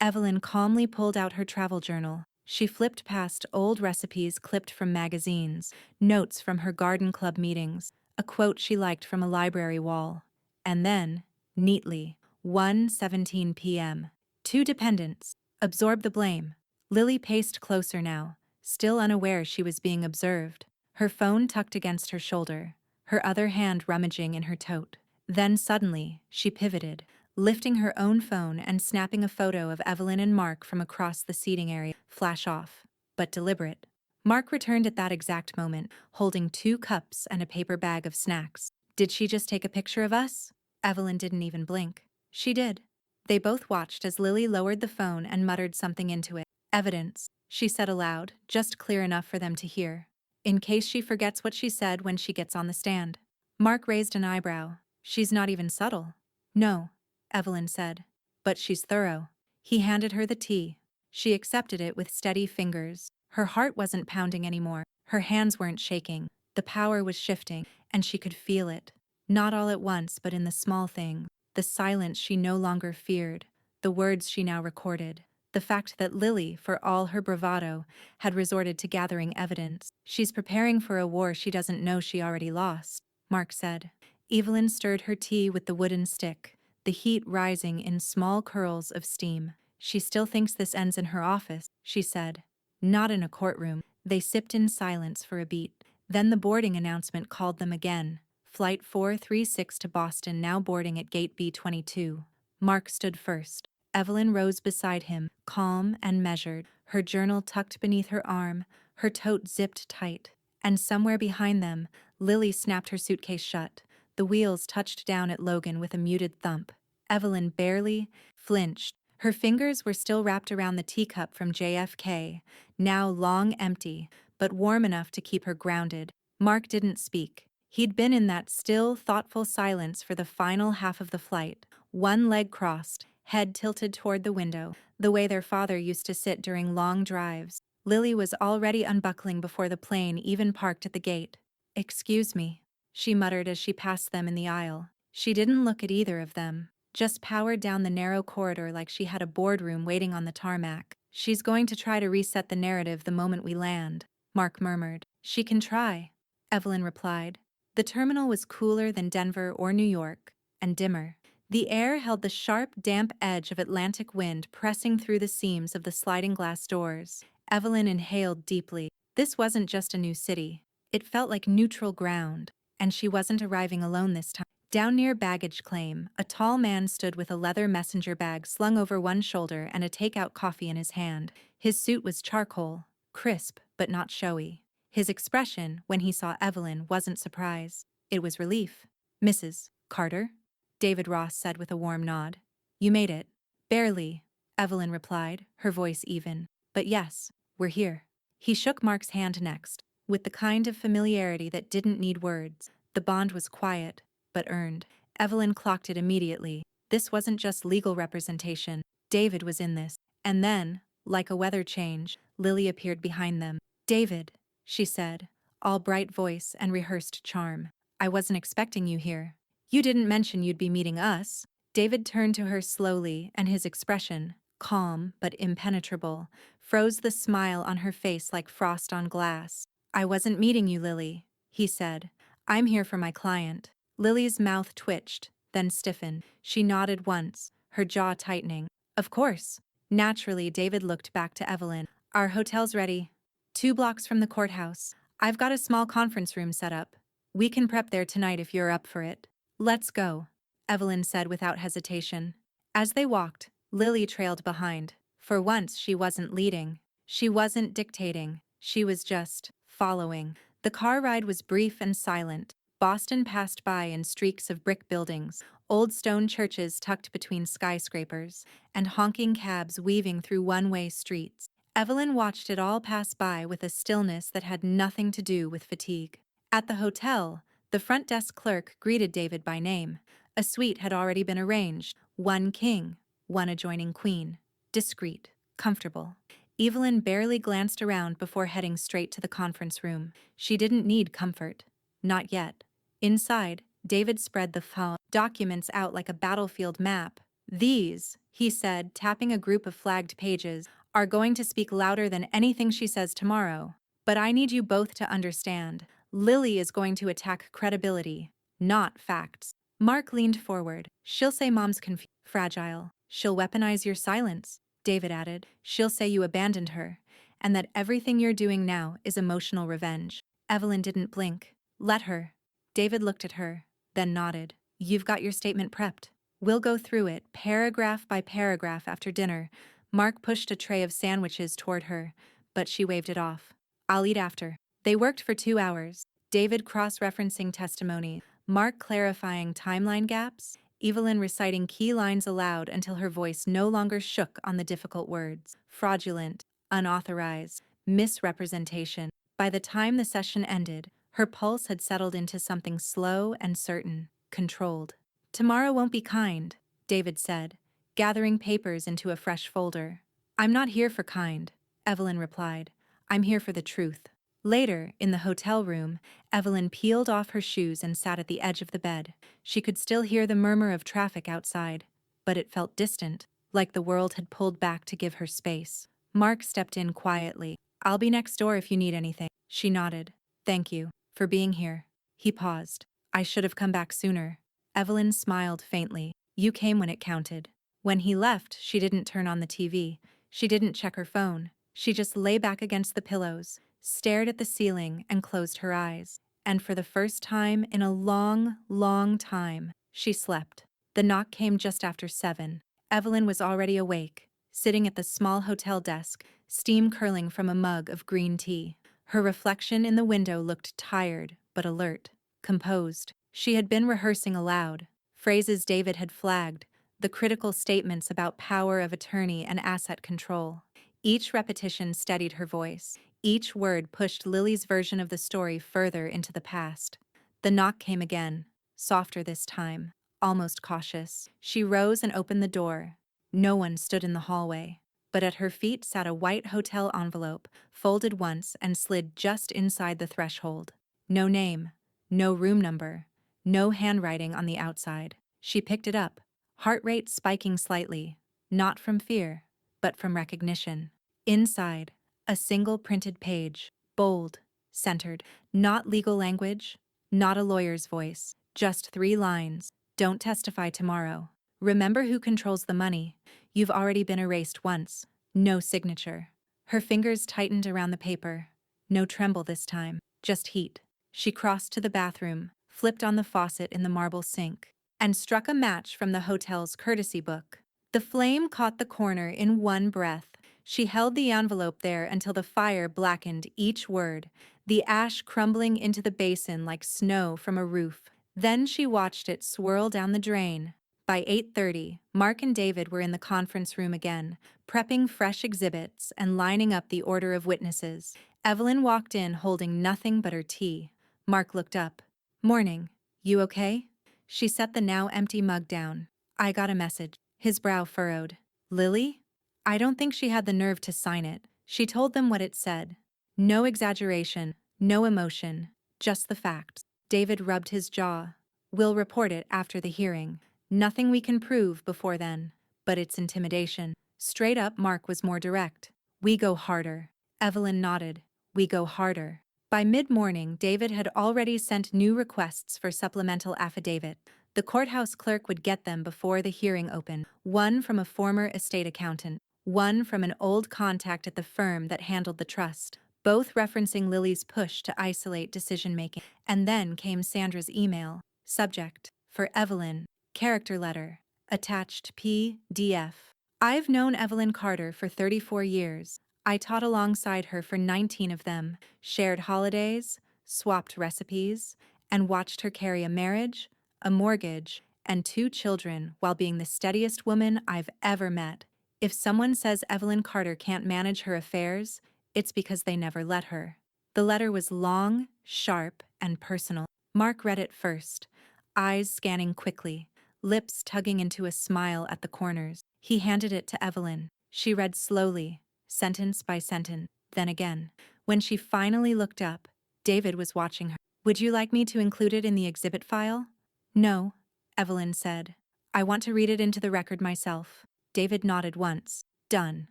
A: Evelyn calmly pulled out her travel journal. She flipped past old recipes clipped from magazines, notes from her garden club meetings, a quote she liked from a library wall. And then, neatly, 1:17 p.m. 2 dependents. Absorb the blame. Lily paced closer now, still unaware she was being observed, her phone tucked against her shoulder, her other hand rummaging in her tote. Then suddenly, she pivoted, lifting her own phone and snapping a photo of Evelyn and Mark from across the seating area. Flash off, but deliberate. Mark returned at that exact moment, holding 2 cups and a paper bag of snacks. Did she just take a picture of us? Evelyn didn't even blink. She did. They both watched as Lily lowered the phone and muttered something into it. Evidence, she said aloud, just clear enough for them to hear. in case she forgets what she said when she gets on the stand. Mark raised an eyebrow. She's not even subtle. No, Evelyn said. But she's thorough. He handed her the tea. She accepted it with steady fingers. Her heart wasn't pounding anymore. Her hands weren't shaking. The power was shifting, and she could feel it. Not all at once, but in the small things. The silence she no longer feared. The words she now recorded. The fact that Lily, for all her bravado, had resorted to gathering evidence. She's preparing for a war she doesn't know she already lost, Mark said. Evelyn stirred her tea with the wooden stick, the heat rising in small curls of steam. She still thinks this ends in her office, she said. Not in a courtroom. They sipped in silence for a beat. Then the boarding announcement called them again. Flight 436 to Boston now boarding at Gate B22. Mark stood first. Evelyn rose beside him, calm and measured, her journal tucked beneath her arm, her tote zipped tight. And somewhere behind them, Lily snapped her suitcase shut. The wheels touched down at Logan with a muted thump. Evelyn barely flinched. Her fingers were still wrapped around the teacup from JFK, now long empty, but warm enough to keep her grounded. Mark didn't speak. He'd been in that still, thoughtful silence for the final half of the flight, one leg crossed, head tilted toward the window, the way their father used to sit during long drives. Lily was already unbuckling before the plane even parked at the gate. "Excuse me," she muttered as she passed them in the aisle. She didn't look at either of them, just powered down the narrow corridor like she had a boardroom waiting on the tarmac. "She's going to try to reset the narrative the moment we land," Mark murmured. "She can try," Evelyn replied. The terminal was cooler than Denver or New York, and dimmer. The air held the sharp, damp edge of Atlantic wind pressing through the seams of the sliding glass doors. Evelyn inhaled deeply. This wasn't just a new city. It felt like neutral ground, and she wasn't arriving alone this time. Down near baggage claim, a tall man stood with a leather messenger bag slung over one shoulder and a takeout coffee in his hand. His suit was charcoal, crisp but not showy. His expression, when he saw Evelyn, wasn't surprise. It was relief. "Mrs. Carter?" David Ross said with a warm nod. "You made it." "Barely," Evelyn replied, her voice even. "But yes, we're here." He shook Mark's hand next, with the kind of familiarity that didn't need words. The bond was quiet, but earned. Evelyn clocked it immediately. This wasn't just legal representation. David was in this. And then, like a weather change, Lily appeared behind them. "David," she said, all bright voice and rehearsed charm. "I wasn't expecting you here." "You didn't mention you'd be meeting us." David turned to her slowly, and his expression, calm but impenetrable, froze the smile on her face like frost on glass. "I wasn't meeting you, Lily," he said. "I'm here for my client." Lily's mouth twitched, then stiffened. She nodded once, her jaw tightening. "Of course." Naturally, David looked back to Evelyn. "Our hotel's ready. 2 blocks from the courthouse. I've got a small conference room set up. We can prep there tonight if you're up for it." "Let's go," Evelyn said without hesitation. As they walked, Lily trailed behind. For once, she wasn't leading. She wasn't dictating. She was just following. The car ride was brief and silent. Boston passed by in streaks of brick buildings, old stone churches tucked between skyscrapers, and honking cabs weaving through one-way streets. Evelyn watched it all pass by with a stillness that had nothing to do with fatigue. At the hotel, the front desk clerk greeted David by name. A suite had already been arranged, one king, one adjoining queen. Discreet, comfortable. Evelyn barely glanced around before heading straight to the conference room. She didn't need comfort. Not yet. Inside, David spread the file documents out like a battlefield map. "These," he said, tapping a group of flagged pages, "are going to speak louder than anything she says tomorrow. But I need you both to understand. Lily is going to attack credibility, not facts." Mark leaned forward. "She'll say Mom's fragile. She'll weaponize your silence," David added. "She'll say you abandoned her, and that everything you're doing now is emotional revenge." Evelyn didn't blink. "Let her." David looked at her, then nodded. "You've got your statement prepped. We'll go through it, paragraph by paragraph after dinner." Mark pushed a tray of sandwiches toward her, but she waved it off. "I'll eat after." They worked for 2 hours, David cross-referencing testimony, Mark clarifying timeline gaps, Evelyn reciting key lines aloud until her voice no longer shook on the difficult words. Fraudulent, unauthorized, misrepresentation. By the time the session ended, her pulse had settled into something slow and certain, controlled. "Tomorrow won't be kind," David said, gathering papers into a fresh folder. "I'm not here for kind," Evelyn replied. "I'm here for the truth." Later, in the hotel room, Evelyn peeled off her shoes and sat at the edge of the bed. She could still hear the murmur of traffic outside, but it felt distant, like the world had pulled back to give her space. Mark stepped in quietly. "I'll be next door if you need anything." She nodded. "Thank you for being here." He paused. "I should have come back sooner." Evelyn smiled faintly. "You came when it counted." When he left, she didn't turn on the TV. She didn't check her phone. She just lay back against the pillows, stared at the ceiling, and closed her eyes. And for the first time in a long, long time, she slept. The knock came just after 7. Evelyn was already awake, sitting at the small hotel desk, steam curling from a mug of green tea. Her reflection in the window looked tired, but alert, composed. She had been rehearsing aloud. Phrases David had flagged, the critical statements about power of attorney and asset control. Each repetition steadied her voice. Each word pushed Lily's version of the story further into the past. The knock came again, softer this time, almost cautious. She rose and opened the door. No one stood in the hallway, but at her feet sat a white hotel envelope, folded once and slid just inside the threshold. No name, no room number, no handwriting on the outside. She picked it up, heart rate spiking slightly, not from fear, but from recognition. Inside, a single printed page, bold, centered, not legal language, not a lawyer's voice, just 3 lines. "Don't testify tomorrow. Remember who controls the money. You've already been erased once." No signature. Her fingers tightened around the paper. No tremble this time, just heat. She crossed to the bathroom, flipped on the faucet in the marble sink, and struck a match from the hotel's courtesy book. The flame caught the corner in one breath. She held the envelope there until the fire blackened each word, the ash crumbling into the basin like snow from a roof. Then she watched it swirl down the drain. By 8:30, Mark and David were in the conference room again, prepping fresh exhibits and lining up the order of witnesses. Evelyn walked in holding nothing but her tea. Mark looked up. "Morning. You okay?" She set the now empty mug down. "I got a message." His brow furrowed. "Lily?" I don't think she had the nerve to sign it. She told them what it said. No exaggeration, no emotion, just the facts. David rubbed his jaw. "We'll report it after the hearing. Nothing we can prove before then. But it's intimidation." Straight up, Mark was more direct. "We go harder." Evelyn nodded. "We go harder." By mid-morning, David had already sent new requests for supplemental affidavit. The courthouse clerk would get them before the hearing opened. One from a former estate accountant, one from an old contact at the firm that handled the trust, both referencing Lily's push to isolate decision-making. And then came Sandra's email. Subject: for Evelyn. Character letter. Attached PDF. "I've known Evelyn Carter for 34 years. I taught alongside her for 19 of them, shared holidays, swapped recipes, and watched her carry a marriage, a mortgage, and 2 children while being the steadiest woman I've ever met. If someone says Evelyn Carter can't manage her affairs, it's because they never let her." The letter was long, sharp, and personal. Mark read it first, eyes scanning quickly, lips tugging into a smile at the corners. He handed it to Evelyn. She read slowly, sentence by sentence, then again. When she finally looked up, David was watching her. "Would you like me to include it in the exhibit file?" "No," Evelyn said. "I want to read it into the record myself." David nodded once. Done.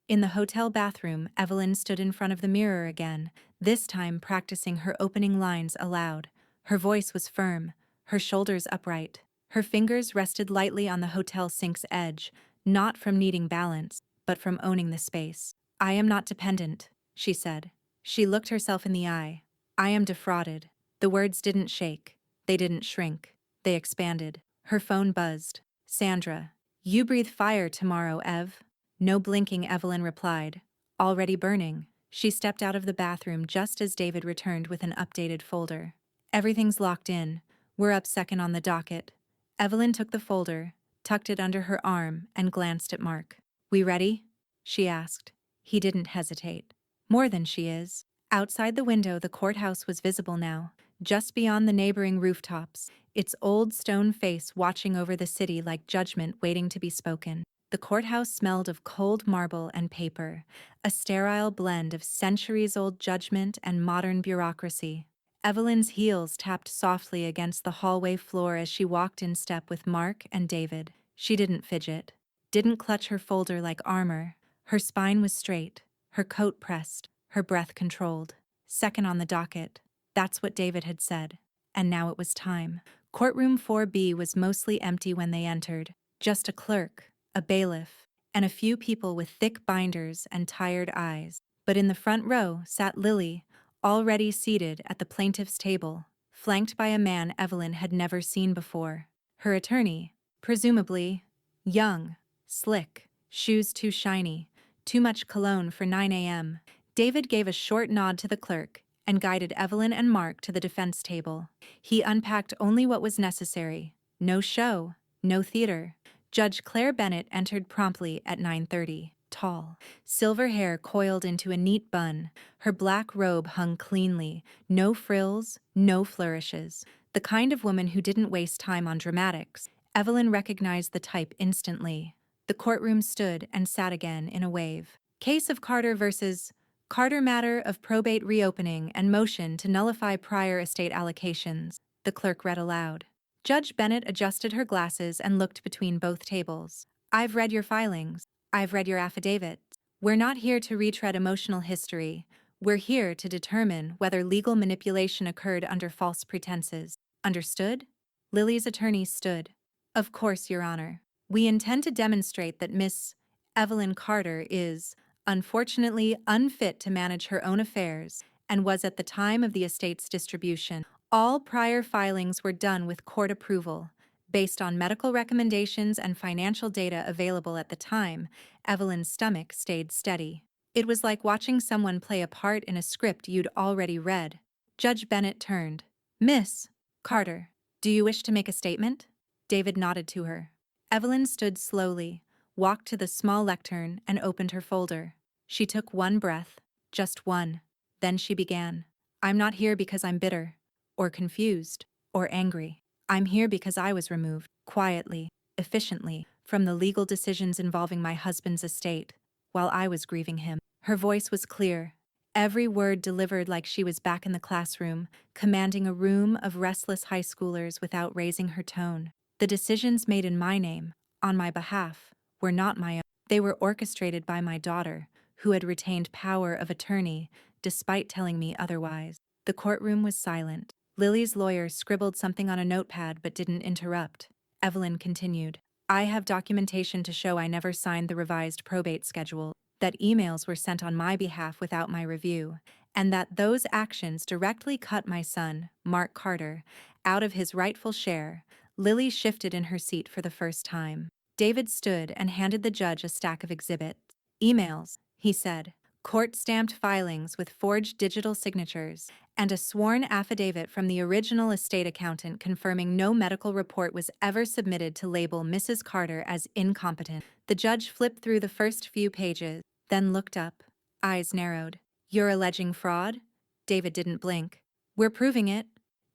A: In the hotel bathroom, Evelyn stood in front of the mirror again, this time practicing her opening lines aloud. Her voice was firm, her shoulders upright. Her fingers rested lightly on the hotel sink's edge, not from needing balance, but from owning the space. "I am not dependent," she said. She looked herself in the eye. "I am defrauded." The words didn't shake. They didn't shrink. They expanded. Her phone buzzed. "Sandra. You breathe fire tomorrow, Ev." No blinking, Evelyn replied. "Already burning." She stepped out of the bathroom just as David returned with an updated folder. "Everything's locked in. We're up second on the docket." Evelyn took the folder, tucked it under her arm, and glanced at Mark. "We ready?" she asked. He didn't hesitate. "More than she is." Outside the window, the courthouse was visible now, just beyond the neighboring rooftops, its old stone face watching over the city like judgment waiting to be spoken. The courthouse smelled of cold marble and paper, a sterile blend of centuries-old judgment and modern bureaucracy. Evelyn's heels tapped softly against the hallway floor as she walked in step with Mark and David. She didn't fidget, didn't clutch her folder like armor. Her spine was straight, her coat pressed, her breath controlled. Second on the docket. That's what David had said. And now it was time. Courtroom 4B was mostly empty when they entered. Just a clerk, a bailiff, and a few people with thick binders and tired eyes. But in the front row sat Lily, already seated at the plaintiff's table, flanked by a man Evelyn had never seen before. Her attorney, presumably young, slick, shoes too shiny, too much cologne for 9 a.m. David gave a short nod to the clerk and guided Evelyn and Mark to the defense table. He unpacked only what was necessary. No show, no theater. Judge Claire Bennett entered promptly at 9:30. Tall, silver hair coiled into a neat bun, her black robe hung cleanly, no frills, no flourishes. The kind of woman who didn't waste time on dramatics. Evelyn recognized the type instantly. The courtroom stood and sat again in a wave. Case of Carter versus Carter, matter of probate reopening and motion to nullify prior estate allocations, the clerk read aloud. Judge Bennett adjusted her glasses and looked between both tables. I've read your filings. I've read your affidavit. We're not here to retread emotional history. We're here to determine whether legal manipulation occurred under false pretenses. Understood? Lily's attorney stood. Of course, Your Honor. We intend to demonstrate that Miss Evelyn Carter is, unfortunately, unfit to manage her own affairs and was at the time of the estate's distribution. All prior filings were done with court approval. Based on medical recommendations and financial data available at the time, Evelyn's stomach stayed steady. It was like watching someone play a part in a script you'd already read. Judge Bennett turned. Miss Carter, do you wish to make a statement? David nodded to her. Evelyn stood slowly, walked to the small lectern, and opened her folder. She took one breath, just one. Then she began. I'm not here because I'm bitter, or confused, or angry. I'm here because I was removed, quietly, efficiently, from the legal decisions involving my husband's estate, while I was grieving him. Her voice was clear, every word delivered like she was back in the classroom, commanding a room of restless high schoolers without raising her tone. The decisions made in my name, on my behalf, were not my own. They were orchestrated by my daughter, who had retained power of attorney, despite telling me otherwise. The courtroom was silent. Lily's lawyer scribbled something on a notepad but didn't interrupt. Evelyn continued. I have documentation to show I never signed the revised probate schedule, that emails were sent on my behalf without my review, and that those actions directly cut my son, Mark Carter, out of his rightful share. Lily shifted in her seat for the first time. David stood and handed the judge a stack of exhibits. Emails, he said. Court-stamped filings with forged digital signatures, and a sworn affidavit from the original estate accountant confirming no medical report was ever submitted to label Mrs. Carter as incompetent. The judge flipped through the first few pages, then looked up, eyes narrowed. You're alleging fraud? David didn't blink. We're proving it.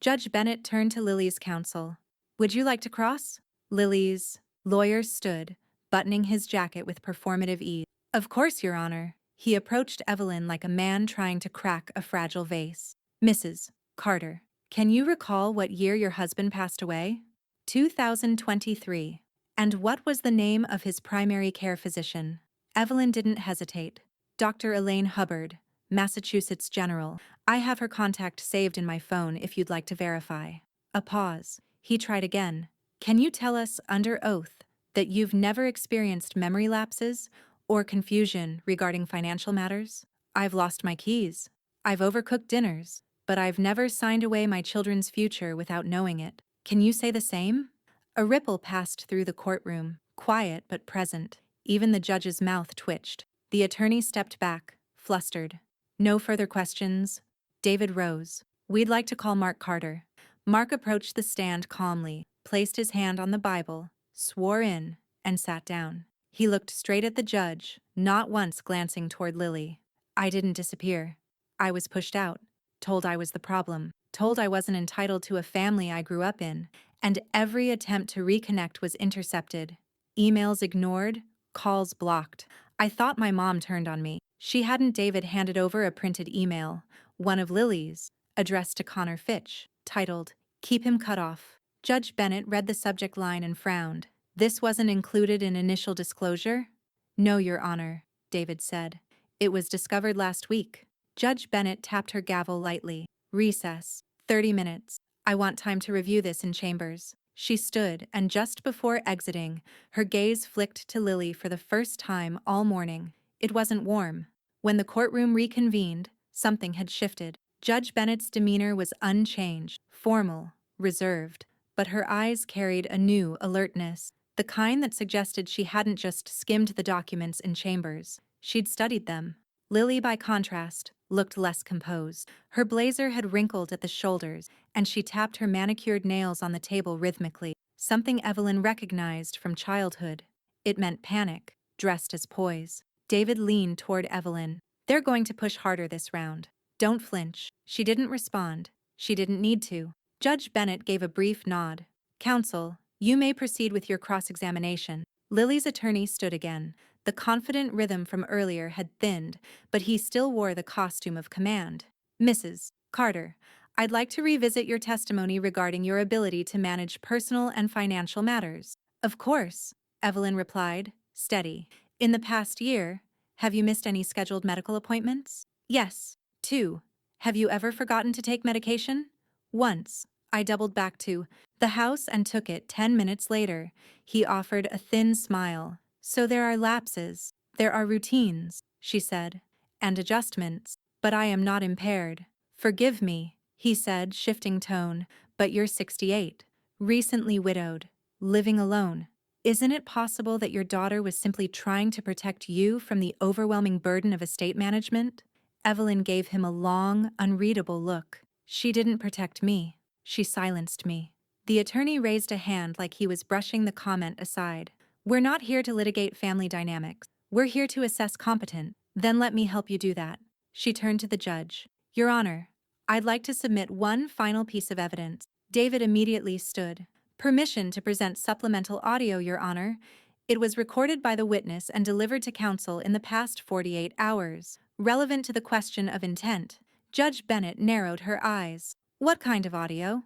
A: Judge Bennett turned to Lily's counsel. Would you like to cross? Lily's lawyer stood, buttoning his jacket with performative ease. Of course, Your Honor. He approached Evelyn like a man trying to crack a fragile vase. Mrs. Carter, can you recall what year your husband passed away? 2023. And what was the name of his primary care physician? Evelyn didn't hesitate. Dr. Elaine Hubbard, Massachusetts General. I have her contact saved in my phone if you'd like to verify. A pause. He tried again. Can you tell us, under oath, that you've never experienced memory lapses or confusion regarding financial matters? I've lost my keys. I've overcooked dinners, but I've never signed away my children's future without knowing it. Can you say the same? A ripple passed through the courtroom, quiet but present. Even the judge's mouth twitched. The attorney stepped back, flustered. No further questions. David rose. We'd like to call Mark Carter. Mark approached the stand calmly, placed his hand on the Bible, swore in, and sat down. He looked straight at the judge, not once glancing toward Lily. I didn't disappear. I was pushed out, told I was the problem, told I wasn't entitled to a family I grew up in, and every attempt to reconnect was intercepted. Emails ignored, calls blocked. I thought my mom turned on me. She hadn't. David handed over a printed email, one of Lily's, addressed to Connor Fitch, titled, "Keep him cut off." Judge Bennett read the subject line and frowned. "This wasn't included in initial disclosure?" "No, Your Honor," David said. "It was discovered last week." Judge Bennett tapped her gavel lightly. "Recess. 30 minutes. I want time to review this in chambers." She stood, and just before exiting, her gaze flicked to Lily for the first time all morning. It wasn't warm. When the courtroom reconvened, something had shifted. Judge Bennett's demeanor was unchanged, formal, reserved, but her eyes carried a new alertness, the kind that suggested she hadn't just skimmed the documents in chambers. She'd studied them. Lily, by contrast, looked less composed. Her blazer had wrinkled at the shoulders, and she tapped her manicured nails on the table rhythmically, something Evelyn recognized from childhood. It meant panic, dressed as poise. David leaned toward Evelyn. "They're going to push harder this round. Don't flinch." She didn't respond. She didn't need to. Judge Bennett gave a brief nod. "Counsel, you may proceed with your cross-examination." Lily's attorney stood again. The confident rhythm from earlier had thinned, but he still wore the costume of command. "Mrs. Carter, I'd like to revisit your testimony regarding your ability to manage personal and financial matters." "Of course," Evelyn replied, steady. "In the past year, have you missed any scheduled medical appointments?" "Yes. 2. Have you ever forgotten to take medication?" "Once. I doubled back to the house and took it 10 minutes later." He offered a thin smile. "So there are lapses. There are routines," she said, "and adjustments. But I am not impaired." "Forgive me," he said, shifting tone, "but you're 68, recently widowed, living alone. Isn't it possible that your daughter was simply trying to protect you from the overwhelming burden of estate management?" Evelyn gave him a long, unreadable look. "She didn't protect me. She silenced me." The attorney raised a hand like he was brushing the comment aside. "We're not here to litigate family dynamics. We're here to assess competence." "Then let me help you do that." She turned to the judge. "Your Honor, I'd like to submit one final piece of evidence." David immediately stood. "Permission to present supplemental audio, Your Honor. It was recorded by the witness and delivered to counsel in the past 48 hours. Relevant to the question of intent." Judge Bennett narrowed her eyes. "What kind of audio?"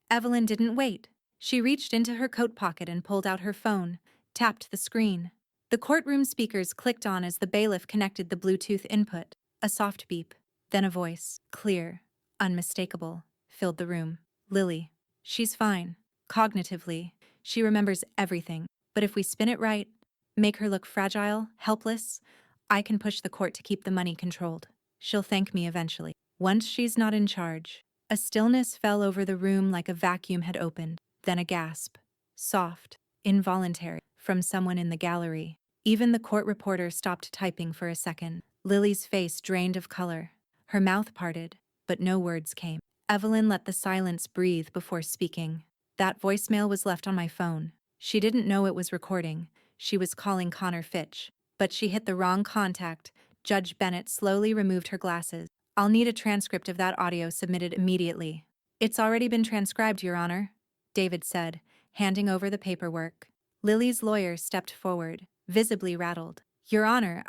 A: Evelyn didn't wait. She reached into her coat pocket and pulled out her phone, tapped the screen. The courtroom speakers clicked on as the bailiff connected the Bluetooth input. A soft beep. Then a voice, clear, unmistakable, filled the room. "Lily. She's fine. Cognitively. She remembers everything. But if we spin it right, make her look fragile, helpless, I can push the court to keep the money controlled. She'll thank me eventually. Once she's not in charge." A stillness fell over the room like a vacuum had opened, then a gasp. Soft, involuntary, from someone in the gallery. Even the court reporter stopped typing for a second. Lily's face drained of color. Her mouth parted, but no words came. Evelyn let the silence breathe before speaking. "That voicemail was left on my phone." She didn't know it was recording. She was calling Connor Fitch. But she hit the wrong contact. Judge Bennett slowly removed her glasses. "I'll need a transcript of that audio submitted immediately." "It's already been transcribed, Your Honor," David said, handing over the paperwork. Lily's lawyer stepped forward, visibly rattled. "Your Honor,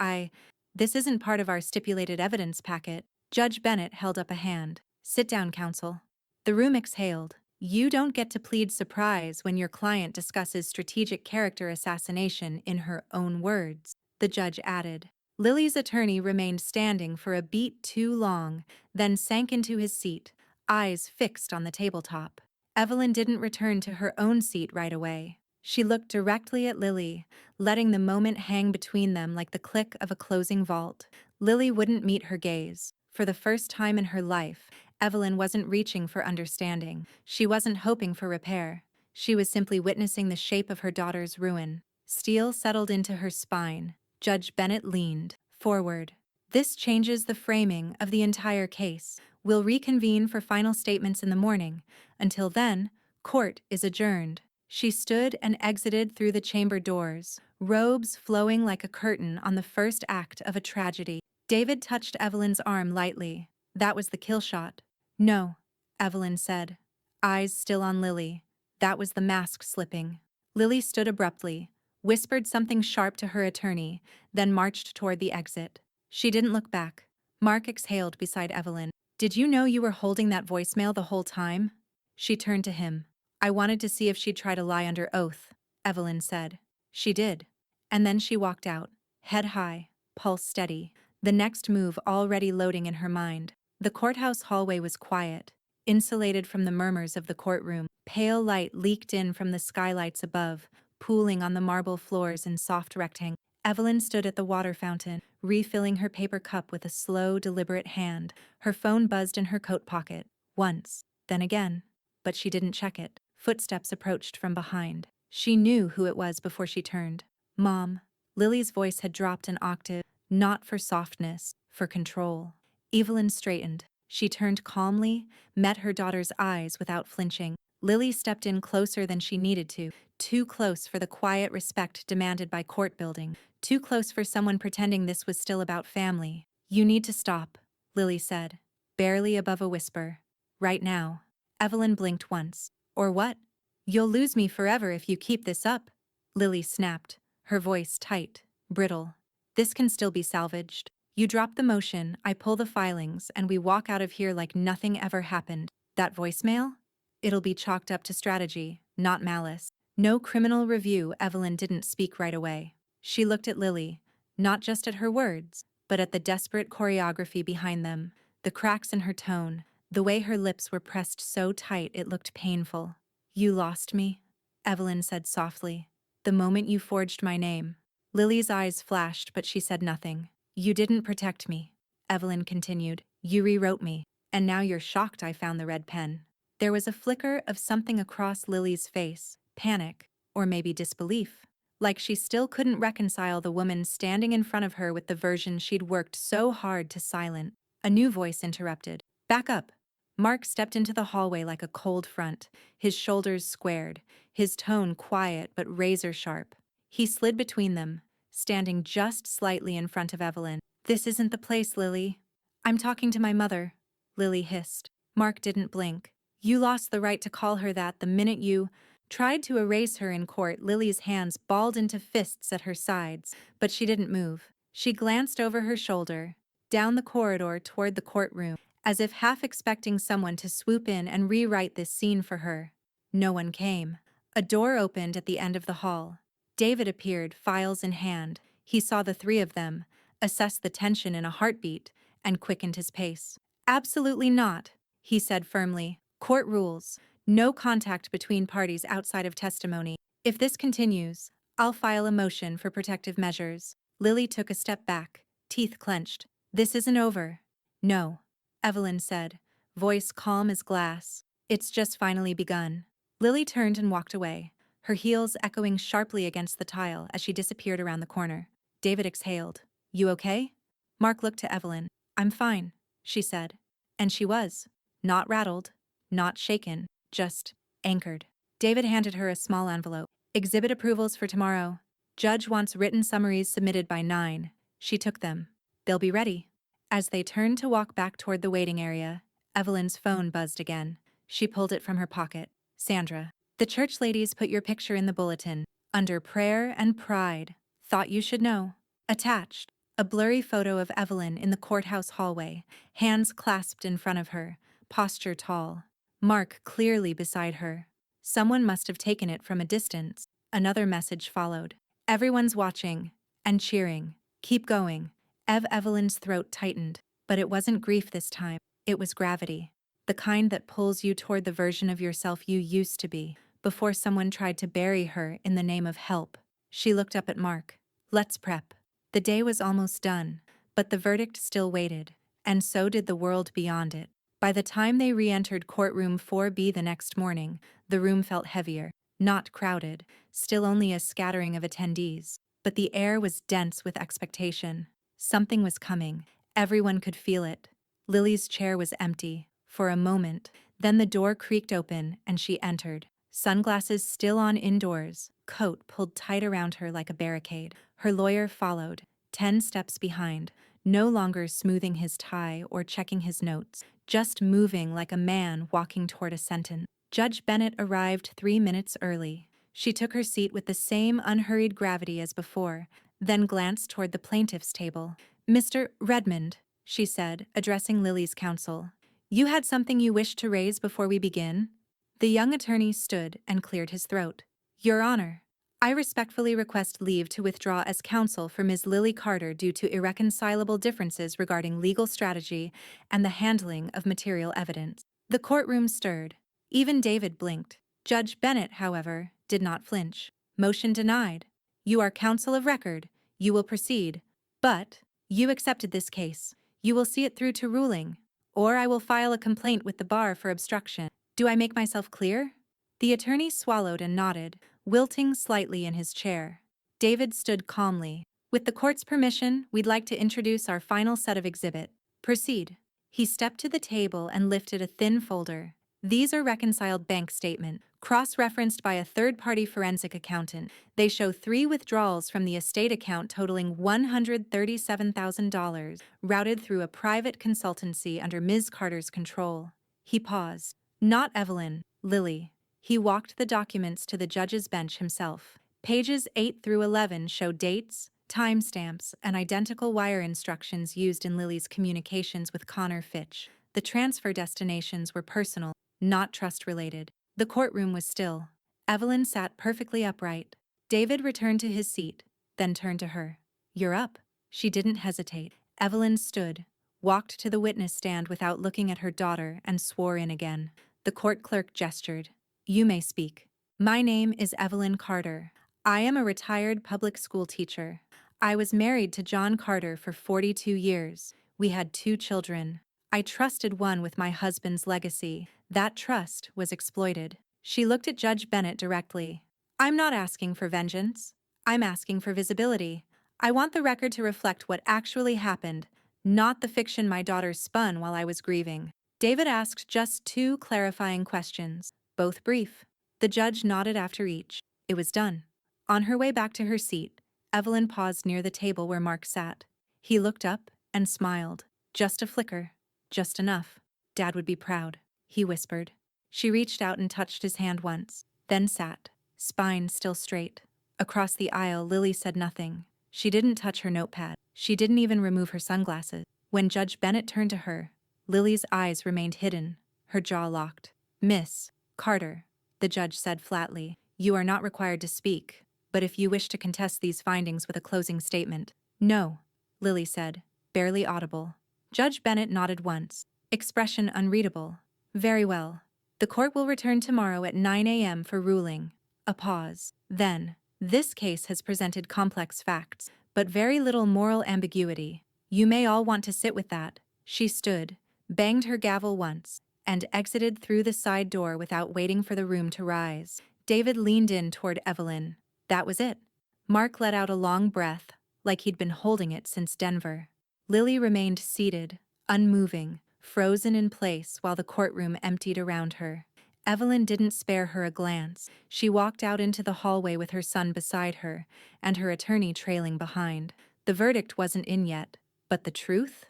A: this isn't part of our stipulated evidence packet." Judge Bennett held up a hand. "Sit down, counsel." The room exhaled. "You don't get to plead surprise when your client discusses strategic character assassination in her own words," the judge added. Lily's attorney remained standing for a beat too long, then sank into his seat, eyes fixed on the tabletop. Evelyn didn't return to her own seat right away. She looked directly at Lily, letting the moment hang between them like the click of a closing vault. Lily wouldn't meet her gaze. For the first time in her life, Evelyn wasn't reaching for understanding. She wasn't hoping for repair. She was simply witnessing the shape of her daughter's ruin. Steel settled into her spine. Judge Bennett leaned forward. "This changes the framing of the entire case. We'll reconvene for final statements in the morning. Until then, court is adjourned." She stood and exited through the chamber doors, robes flowing like a curtain on the first act of a tragedy. David touched Evelyn's arm lightly. That was the kill shot. No, Evelyn said, eyes still on Lily. That was the mask slipping. Lily stood abruptly, whispered something sharp to her attorney, then marched toward the exit. She didn't look back. Mark exhaled beside Evelyn. Did you know you were holding that voicemail the whole time? She turned to him. I wanted to see if she'd try to lie under oath, Evelyn said. She did. And then she walked out, head high, pulse steady, the next move already loading in her mind. The courthouse hallway was quiet, insulated from the murmurs of the courtroom. Pale light leaked in from the skylights above, pooling on the marble floors in soft rectangles. Evelyn stood at the water fountain, refilling her paper cup with a slow, deliberate hand. Her phone buzzed in her coat pocket. Once, then again. But she didn't check it. Footsteps approached from behind. She knew who it was before she turned. Mom. Lily's voice had dropped an octave, not for softness, for control. Evelyn straightened. She turned calmly, met her daughter's eyes without flinching. Lily stepped in closer than she needed to, too close for the quiet respect demanded by court building, too close for someone pretending this was still about family. You need to stop, Lily said, barely above a whisper. Right now. Evelyn blinked once. Or what? You'll lose me forever if you keep this up, Lily snapped, her voice tight, brittle. This can still be salvaged. You drop the motion, I pull the filings, and we walk out of here like nothing ever happened. That voicemail? It'll be chalked up to strategy, not malice. No criminal review. Evelyn didn't speak right away. She looked at Lily, not just at her words, but at the desperate choreography behind them, the cracks in her tone, the way her lips were pressed so tight it looked painful. You lost me, Evelyn said softly, the moment you forged my name. Lily's eyes flashed, but she said nothing. You didn't protect me, Evelyn continued. You rewrote me, and now you're shocked I found the red pen. There was a flicker of something across Lily's face, panic, or maybe disbelief. Like she still couldn't reconcile the woman standing in front of her with the version she'd worked so hard to silence. A new voice interrupted. Back up. Mark stepped into the hallway like a cold front, his shoulders squared, his tone quiet but razor-sharp. He slid between them, standing just slightly in front of Evelyn. This isn't the place, Lily. I'm talking to my mother, Lily hissed. Mark didn't blink. You lost the right to call her that the minute you tried to erase her in court. Lily's hands balled into fists at her sides, but she didn't move. She glanced over her shoulder, down the corridor toward the courtroom, as if half expecting someone to swoop in and rewrite this scene for her. No one came. A door opened at the end of the hall. David appeared, files in hand. He saw the three of them, assessed the tension in a heartbeat, and quickened his pace. Absolutely not, he said firmly. Court rules. No contact between parties outside of testimony. If this continues, I'll file a motion for protective measures. Lily took a step back, teeth clenched. This isn't over. No, Evelyn said, voice calm as glass. It's just finally begun. Lily turned and walked away, her heels echoing sharply against the tile as she disappeared around the corner. David exhaled. You okay? Mark looked to Evelyn. I'm fine, she said. And she was. Not rattled, not shaken, just anchored. David handed her a small envelope. Exhibit approvals for tomorrow. Judge wants written summaries submitted by 9. She took them. They'll be ready. As they turned to walk back toward the waiting area, Evelyn's phone buzzed again. She pulled it from her pocket. Sandra. The church ladies put your picture in the bulletin. Under prayer and pride. Thought you should know. Attached. A blurry photo of Evelyn in the courthouse hallway, hands clasped in front of her, posture tall. Mark clearly beside her. Someone must have taken it from a distance. Another message followed. Everyone's watching. And cheering. Keep going. Evelyn's throat tightened. But it wasn't grief this time. It was gravity. The kind that pulls you toward the version of yourself you used to be, before someone tried to bury her in the name of help. She looked up at Mark. Let's prep. The day was almost done, but the verdict still waited, and so did the world beyond it. By the time they re-entered courtroom 4B the next morning, the room felt heavier, not crowded, still only a scattering of attendees, but the air was dense with expectation. Something was coming. Everyone could feel it. Lily's chair was empty, for a moment, then the door creaked open and she entered. Sunglasses still on indoors, coat pulled tight around her like a barricade. Her lawyer followed, 10 steps behind, no longer smoothing his tie or checking his notes, just moving like a man walking toward a sentence. Judge Bennett arrived 3 minutes early. She took her seat with the same unhurried gravity as before, then glanced toward the plaintiff's table. "Mr. Redmond," she said, addressing Lily's counsel, "you had something you wished to raise before we begin?" The young attorney stood and cleared his throat. "Your Honor, I respectfully request leave to withdraw as counsel for Ms. Lily Carter due to irreconcilable differences regarding legal strategy and the handling of material evidence." The courtroom stirred. Even David blinked. Judge Bennett, however, did not flinch. "Motion denied. You are counsel of record. You will proceed. But you accepted this case. You will see it through to ruling, or I will file a complaint with the bar for obstruction. Do I make myself clear?" The attorney swallowed and nodded, wilting slightly in his chair. David stood calmly. "With the court's permission, we'd like to introduce our final set of exhibit. Proceed." He stepped to the table and lifted a thin folder. "These are reconciled bank statements, cross-referenced by a third-party forensic accountant. They show 3 withdrawals from the estate account totaling $137,000, routed through a private consultancy under Ms. Carter's control." He paused. "Not Evelyn, Lily." He walked the documents to the judge's bench himself. Pages 8 through 11 show dates, timestamps, and identical wire instructions used in Lily's communications with Connor Fitch. The transfer destinations were personal, not trust-related. The courtroom was still. Evelyn sat perfectly upright. David returned to his seat, then turned to her. "You're up." She didn't hesitate. Evelyn stood, walked to the witness stand without looking at her daughter, and swore in again. The court clerk gestured. "You may speak." "My name is Evelyn Carter. I am a retired public school teacher. I was married to John Carter for 42 years. We had 2 children. I trusted one with my husband's legacy. That trust was exploited." She looked at Judge Bennett directly. "I'm not asking for vengeance. I'm asking for visibility. I want the record to reflect what actually happened, not the fiction my daughter spun while I was grieving." David asked just 2 clarifying questions, both brief. The judge nodded after each. It was done. On her way back to her seat, Evelyn paused near the table where Mark sat. He looked up and smiled. "Just a flicker. Just enough. Dad would be proud," he whispered. She reached out and touched his hand once, then sat, spine still straight. Across the aisle, Lily said nothing. She didn't touch her notepad. She didn't even remove her sunglasses. When Judge Bennett turned to her, Lily's eyes remained hidden, her jaw locked. "Miss Carter," the judge said flatly, "you are not required to speak, but if you wish to contest these findings with a closing statement." "No," Lily said, barely audible. Judge Bennett nodded once, expression unreadable. "Very well. The court will return tomorrow at 9 a.m. for ruling." A pause. Then, "This case has presented complex facts, but very little moral ambiguity. You may all want to sit with that." She stood, banged her gavel once, and exited through the side door without waiting for the room to rise. David leaned in toward Evelyn. That was it. Mark let out a long breath, like he'd been holding it since Denver. Lily remained seated, unmoving, frozen in place while the courtroom emptied around her. Evelyn didn't spare her a glance. She walked out into the hallway with her son beside her, and her attorney trailing behind. The verdict wasn't in yet, but the truth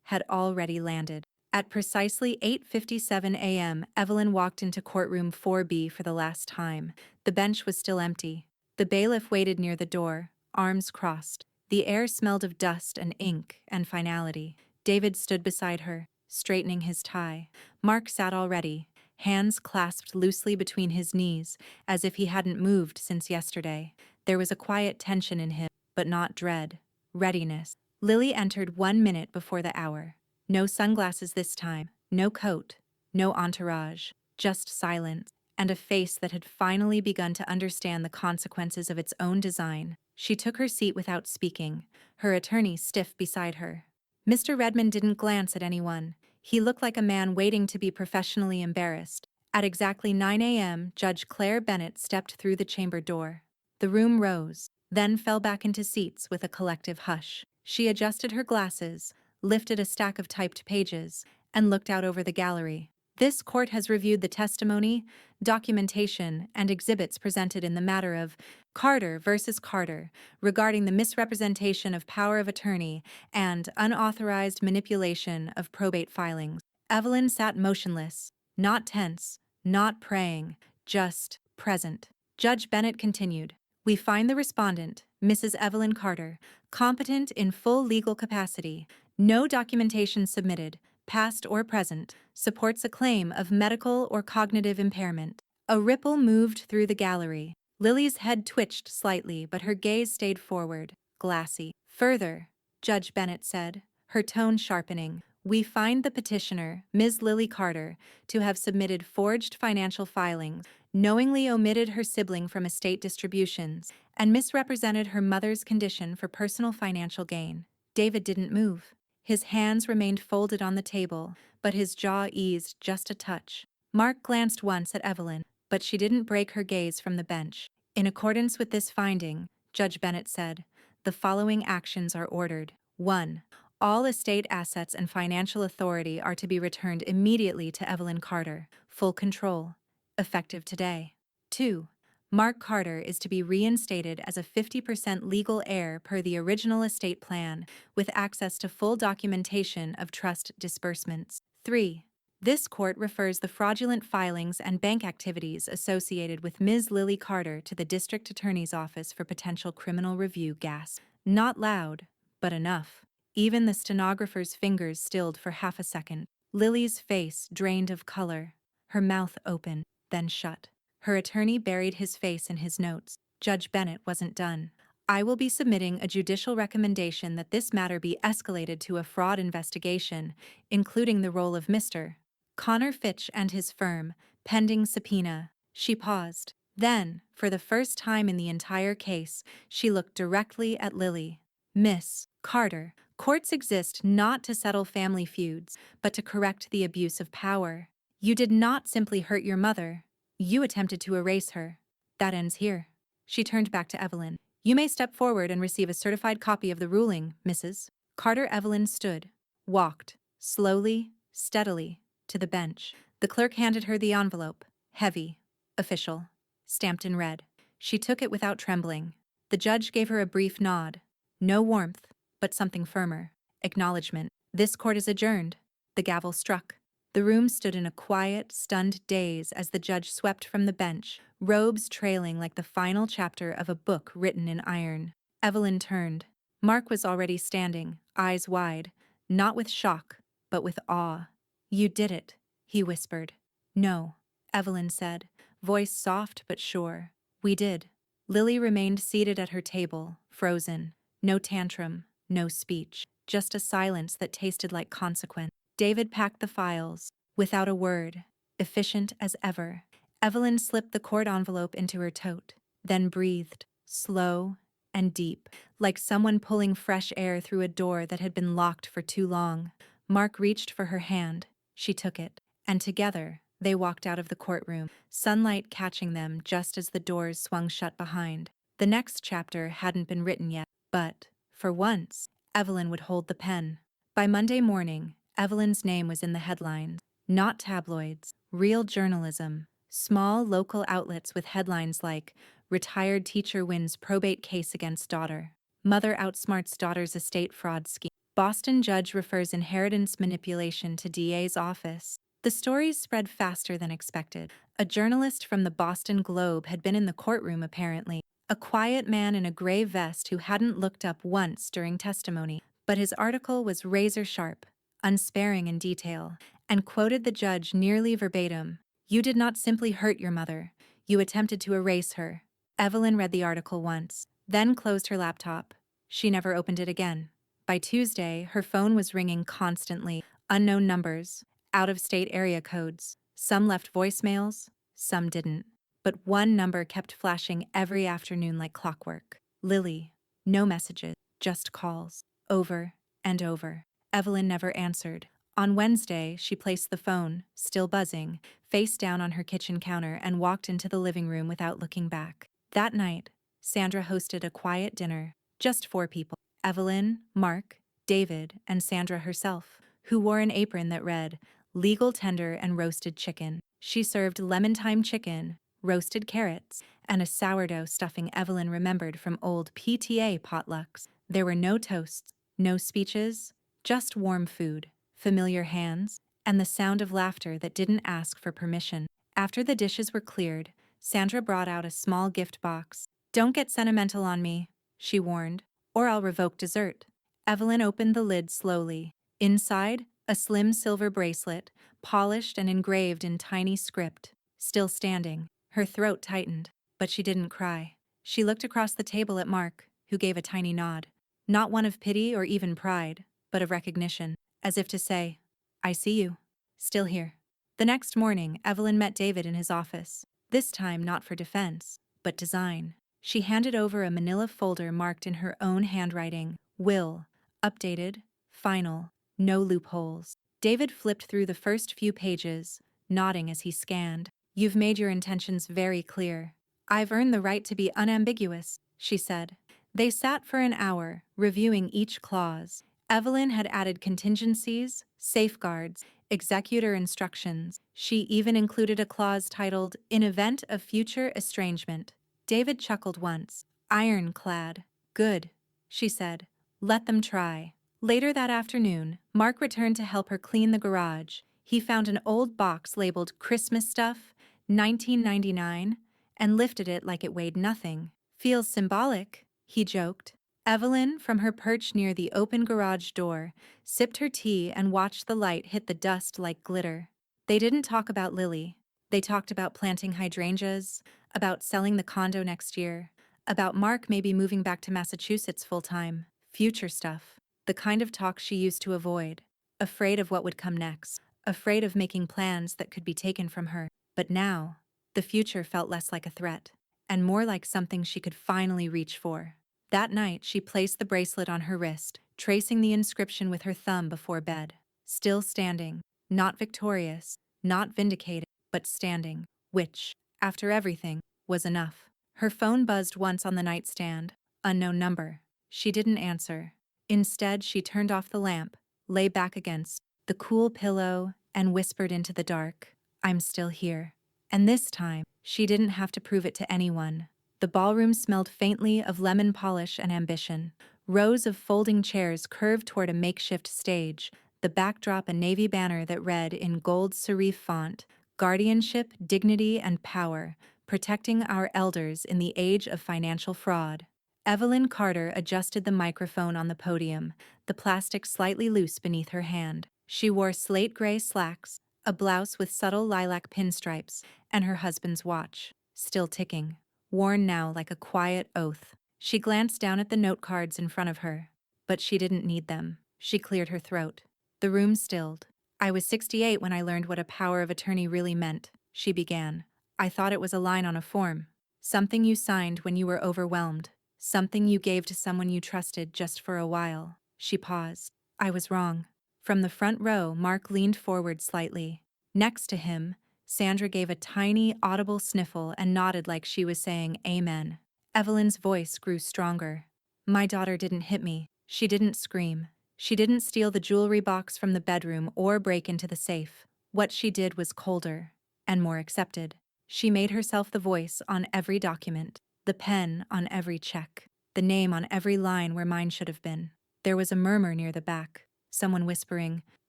A: had already landed. At precisely 8:57 a.m., Evelyn walked into courtroom 4B for the last time. The bench was still empty. The bailiff waited near the door, arms crossed. The air smelled of dust and ink and finality. David stood beside her, straightening his tie. Mark sat already, hands clasped loosely between his knees, as if he hadn't moved since yesterday. There was a quiet tension in him, but not dread. Readiness. Lily entered 1 minute before the hour. No sunglasses this time, no coat, no entourage, just silence, and a face that had finally begun to understand the consequences of its own design. She took her seat without speaking, her attorney stiff beside her. Mr. Redmond didn't glance at anyone. He looked like a man waiting to be professionally embarrassed. At exactly 9 a.m., Judge Claire Bennett stepped through the chamber door. The room rose, then fell back into seats with a collective hush. She adjusted her glasses, lifted a stack of typed pages, and looked out over the gallery. This court has reviewed the testimony, documentation, and exhibits presented in the matter of Carter versus Carter regarding the misrepresentation of power of attorney and unauthorized manipulation of probate filings. Evelyn sat motionless, not tense, not praying, just present. Judge Bennett continued, "We find the respondent, Mrs. Evelyn Carter, competent in full legal capacity. No documentation submitted, past or present, supports a claim of medical or cognitive impairment." A ripple moved through the gallery. Lily's head twitched slightly, but her gaze stayed forward, glassy. "Further," Judge Bennett said, her tone sharpening, "we find the petitioner, Ms. Lily Carter, to have submitted forged financial filings, knowingly omitted her sibling from estate distributions, and misrepresented her mother's condition for personal financial gain." David didn't move. His hands remained folded on the table, but his jaw eased just a touch. Mark glanced once at Evelyn, but she didn't break her gaze from the bench. "In accordance with this finding," Judge Bennett said, "the following actions are ordered. 1. All estate assets and financial authority are to be returned immediately to Evelyn Carter, full control, effective today. 2. Mark Carter is to be reinstated as a 50% legal heir per the original estate plan, with access to full documentation of trust disbursements. 3. This court refers the fraudulent filings and bank activities associated with Ms. Lily Carter to the District Attorney's Office for potential criminal review. Gasp. Not loud, but enough. Even the stenographer's fingers stilled for half a second. Lily's face drained of color, her mouth open, then shut. Her attorney buried his face in his notes. Judge Bennett wasn't done. "I will be submitting a judicial recommendation that this matter be escalated to a fraud investigation, including the role of Mr. Connor Fitch and his firm, pending subpoena." She paused. Then, for the first time in the entire case, she looked directly at Lily. "Miss Carter, courts exist not to settle family feuds, but to correct the abuse of power. You did not simply hurt your mother. You attempted to erase her. That ends here." She turned back to Evelyn. "You may step forward and receive a certified copy of the ruling, Mrs. Carter." Evelyn stood, walked, slowly, steadily, to the bench. The clerk handed her the envelope, heavy, official, stamped in red. She took it without trembling. The judge gave her a brief nod. No warmth, but something firmer. Acknowledgement. "This court is adjourned." The gavel struck. The room stood in a quiet, stunned daze as the judge swept from the bench, robes trailing like the final chapter of a book written in iron. Evelyn turned. Mark was already standing, eyes wide, not with shock, but with awe. "You did it," he whispered. "No," Evelyn said, voice soft but sure. "We did." Lily remained seated at her table, frozen. No tantrum, no speech, just a silence that tasted like consequence. David packed the files, without a word, efficient as ever. Evelyn slipped the court envelope into her tote, then breathed, slow and deep, like someone pulling fresh air through a door that had been locked for too long. Mark reached for her hand. She took it, and together they walked out of the courtroom, sunlight catching them just as the doors swung shut behind. The next chapter hadn't been written yet, but, for once, Evelyn would hold the pen. By Monday morning, Evelyn's name was in the headlines. Not tabloids, real journalism. Small local outlets with headlines like, "Retired teacher wins probate case against daughter." "Mother outsmarts daughter's estate fraud scheme." "Boston judge refers inheritance manipulation to DA's office." The stories spread faster than expected. A journalist from the Boston Globe had been in the courtroom apparently. A quiet man in a gray vest who hadn't looked up once during testimony. But his article was razor-sharp, unsparing in detail, and quoted the judge nearly verbatim. "You did not simply hurt your mother. You attempted to erase her." Evelyn read the article once, then closed her laptop. She never opened it again. By Tuesday, her phone was ringing constantly. Unknown numbers, out-of-state area codes. Some left voicemails, some didn't. But one number kept flashing every afternoon like clockwork. Lily. No messages, just calls. Over and over. Evelyn never answered. On Wednesday, she placed the phone, still buzzing, face down on her kitchen counter and walked into the living room without looking back. That night, Sandra hosted a quiet dinner, just 4 people. Evelyn, Mark, David, and Sandra herself, who wore an apron that read, legal tender and roasted chicken. She served lemon thyme chicken, roasted carrots, and a sourdough stuffing Evelyn remembered from old PTA potlucks. There were no toasts, no speeches, just warm food, familiar hands, and the sound of laughter that didn't ask for permission. After the dishes were cleared, Sandra brought out a small gift box. "Don't get sentimental on me," she warned, "or I'll revoke dessert." Evelyn opened the lid slowly. Inside, a slim silver bracelet, polished and engraved in tiny script, still standing. Her throat tightened, but she didn't cry. She looked across the table at Mark, who gave a tiny nod. Not one of pity or even pride, but of recognition, as if to say, "I see you. Still here." The next morning, Evelyn met David in his office, this time not for defense, but design. She handed over a manila folder marked in her own handwriting, "Will, updated, final, no loopholes." David flipped through the first few pages, nodding as he scanned. "You've made your intentions very clear." "I've earned the right to be unambiguous," she said. They sat for an hour, reviewing each clause. Evelyn had added contingencies, safeguards, executor instructions. She even included a clause titled, "In event of future estrangement." David chuckled once. "Ironclad. Good," she said. "Let them try." Later that afternoon, Mark returned to help her clean the garage. He found an old box labeled "Christmas Stuff, 1999, and lifted it like it weighed nothing. "Feels symbolic," he joked. Evelyn, from her perch near the open garage door, sipped her tea and watched the light hit the dust like glitter. They didn't talk about Lily. They talked about planting hydrangeas, about selling the condo next year, about Mark maybe moving back to Massachusetts full-time. Future stuff. The kind of talk she used to avoid. Afraid of what would come next. Afraid of making plans that could be taken from her. But now, the future felt less like a threat, and more like something she could finally reach for. That night, she placed the bracelet on her wrist, tracing the inscription with her thumb before bed. Still standing, not victorious, not vindicated, but standing, which, after everything, was enough. Her phone buzzed once on the nightstand. Unknown number. She didn't answer. Instead, she turned off the lamp, lay back against the cool pillow, and whispered into the dark, "I'm still here." And this time, she didn't have to prove it to anyone. The ballroom smelled faintly of lemon polish and ambition. Rows of folding chairs curved toward a makeshift stage, the backdrop a navy banner that read in gold serif font, "Guardianship, Dignity, and Power, Protecting Our Elders in the Age of Financial Fraud." Evelyn Carter adjusted the microphone on the podium, the plastic slightly loose beneath her hand. She wore slate gray slacks, a blouse with subtle lilac pinstripes, and her husband's watch, still ticking, worn now like a quiet oath. She glanced down at the note cards in front of her, but she didn't need them. She cleared her throat. The room stilled. "I was 68 when I learned what a power of attorney really meant," she began. "I thought it was a line on a form. Something you signed when you were overwhelmed. Something you gave to someone you trusted just for a while." She paused. "I was wrong." From the front row, Mark leaned forward slightly. Next to him, Sandra gave a tiny, audible sniffle and nodded like she was saying amen. Evelyn's voice grew stronger. "My daughter didn't hit me. She didn't scream. She didn't steal the jewelry box from the bedroom or break into the safe. What she did was colder and more accepted. She made herself the voice on every document, the pen on every check, the name on every line where mine should have been." There was a murmur near the back, someone whispering,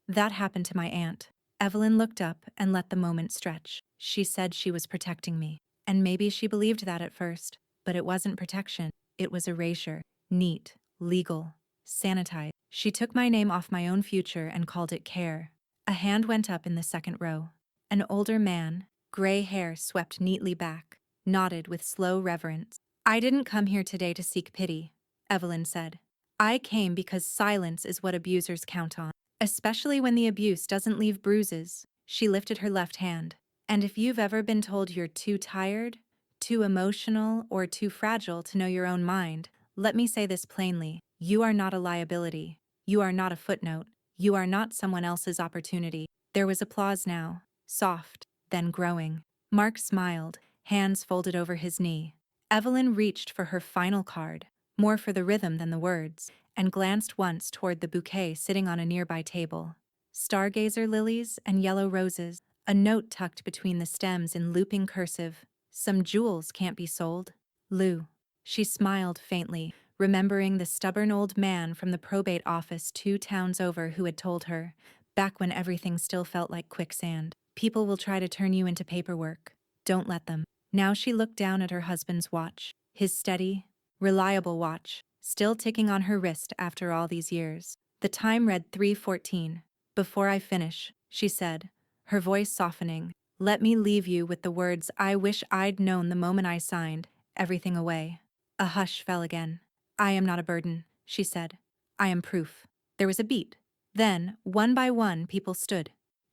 A: "That happened to my aunt." Evelyn looked up and let the moment stretch. "She said she was protecting me." And maybe she believed that at first, but it wasn't protection. It was erasure. Neat, legal, sanitized. "She took my name off my own future and called it care." A hand went up in the second row. An older man, gray hair swept neatly back, nodded with slow reverence. "I didn't come here today to seek pity," Evelyn said. "I came because silence is what abusers count on, especially when the abuse doesn't leave bruises." She lifted her left hand. "And if you've ever been told you're too tired, too emotional, or too fragile to know your own mind, let me say this plainly. You are not a liability. You are not a footnote. You are not someone else's opportunity." There was applause now, soft, then growing. Mark smiled, hands folded over his knee. Evelyn reached for her final card, more for the rhythm than the words, and glanced once toward the bouquet sitting on a nearby table. stargazer lilies and yellow roses, a note tucked between the stems in looping cursive. Some jewels can't be sold. Lou. She smiled faintly, remembering the stubborn old man from the probate office 2 towns over who had told her, back when everything still felt like quicksand, people will try to turn you into paperwork. Don't let them. Now she looked down at her husband's watch, his steady, reliable watch, still ticking on her wrist after all these years. The time read 3:14. Before I finish, she said, her voice softening, let me leave you with the words I wish I'd known the moment I signed everything away. A hush fell again. I am not a burden, she said. I am proof. There was a beat. Then, one by one, people stood.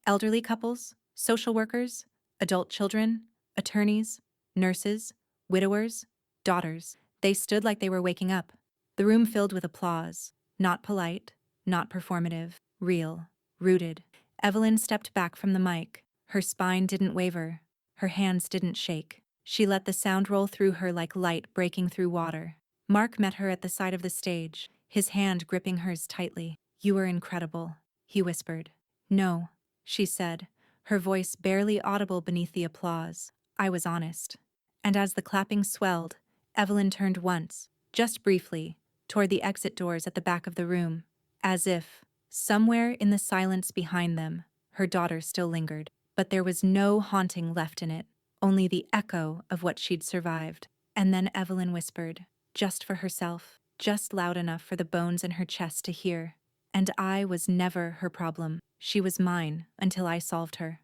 A: Elderly couples, social workers, adult children, attorneys, nurses, widowers, daughters. They stood like they were waking up. The room filled with applause. Not polite, not performative, real, rooted. Evelyn stepped back from the mic. Her spine didn't waver. Her hands didn't shake. She let the sound roll through her like light breaking through water. Mark met her at the side of the stage, his hand gripping hers tightly. You were incredible, he whispered. No, she said, her voice barely audible beneath the applause. I was honest. And as the clapping swelled, Evelyn turned once, just briefly, toward the exit doors at the back of the room, as if, somewhere in the silence behind them, her daughter still lingered. But there was no haunting left in it, only the echo of what she'd survived. And then Evelyn whispered, just for herself, just loud enough for the bones in her chest to hear. And I was never her problem. She was mine until I solved her.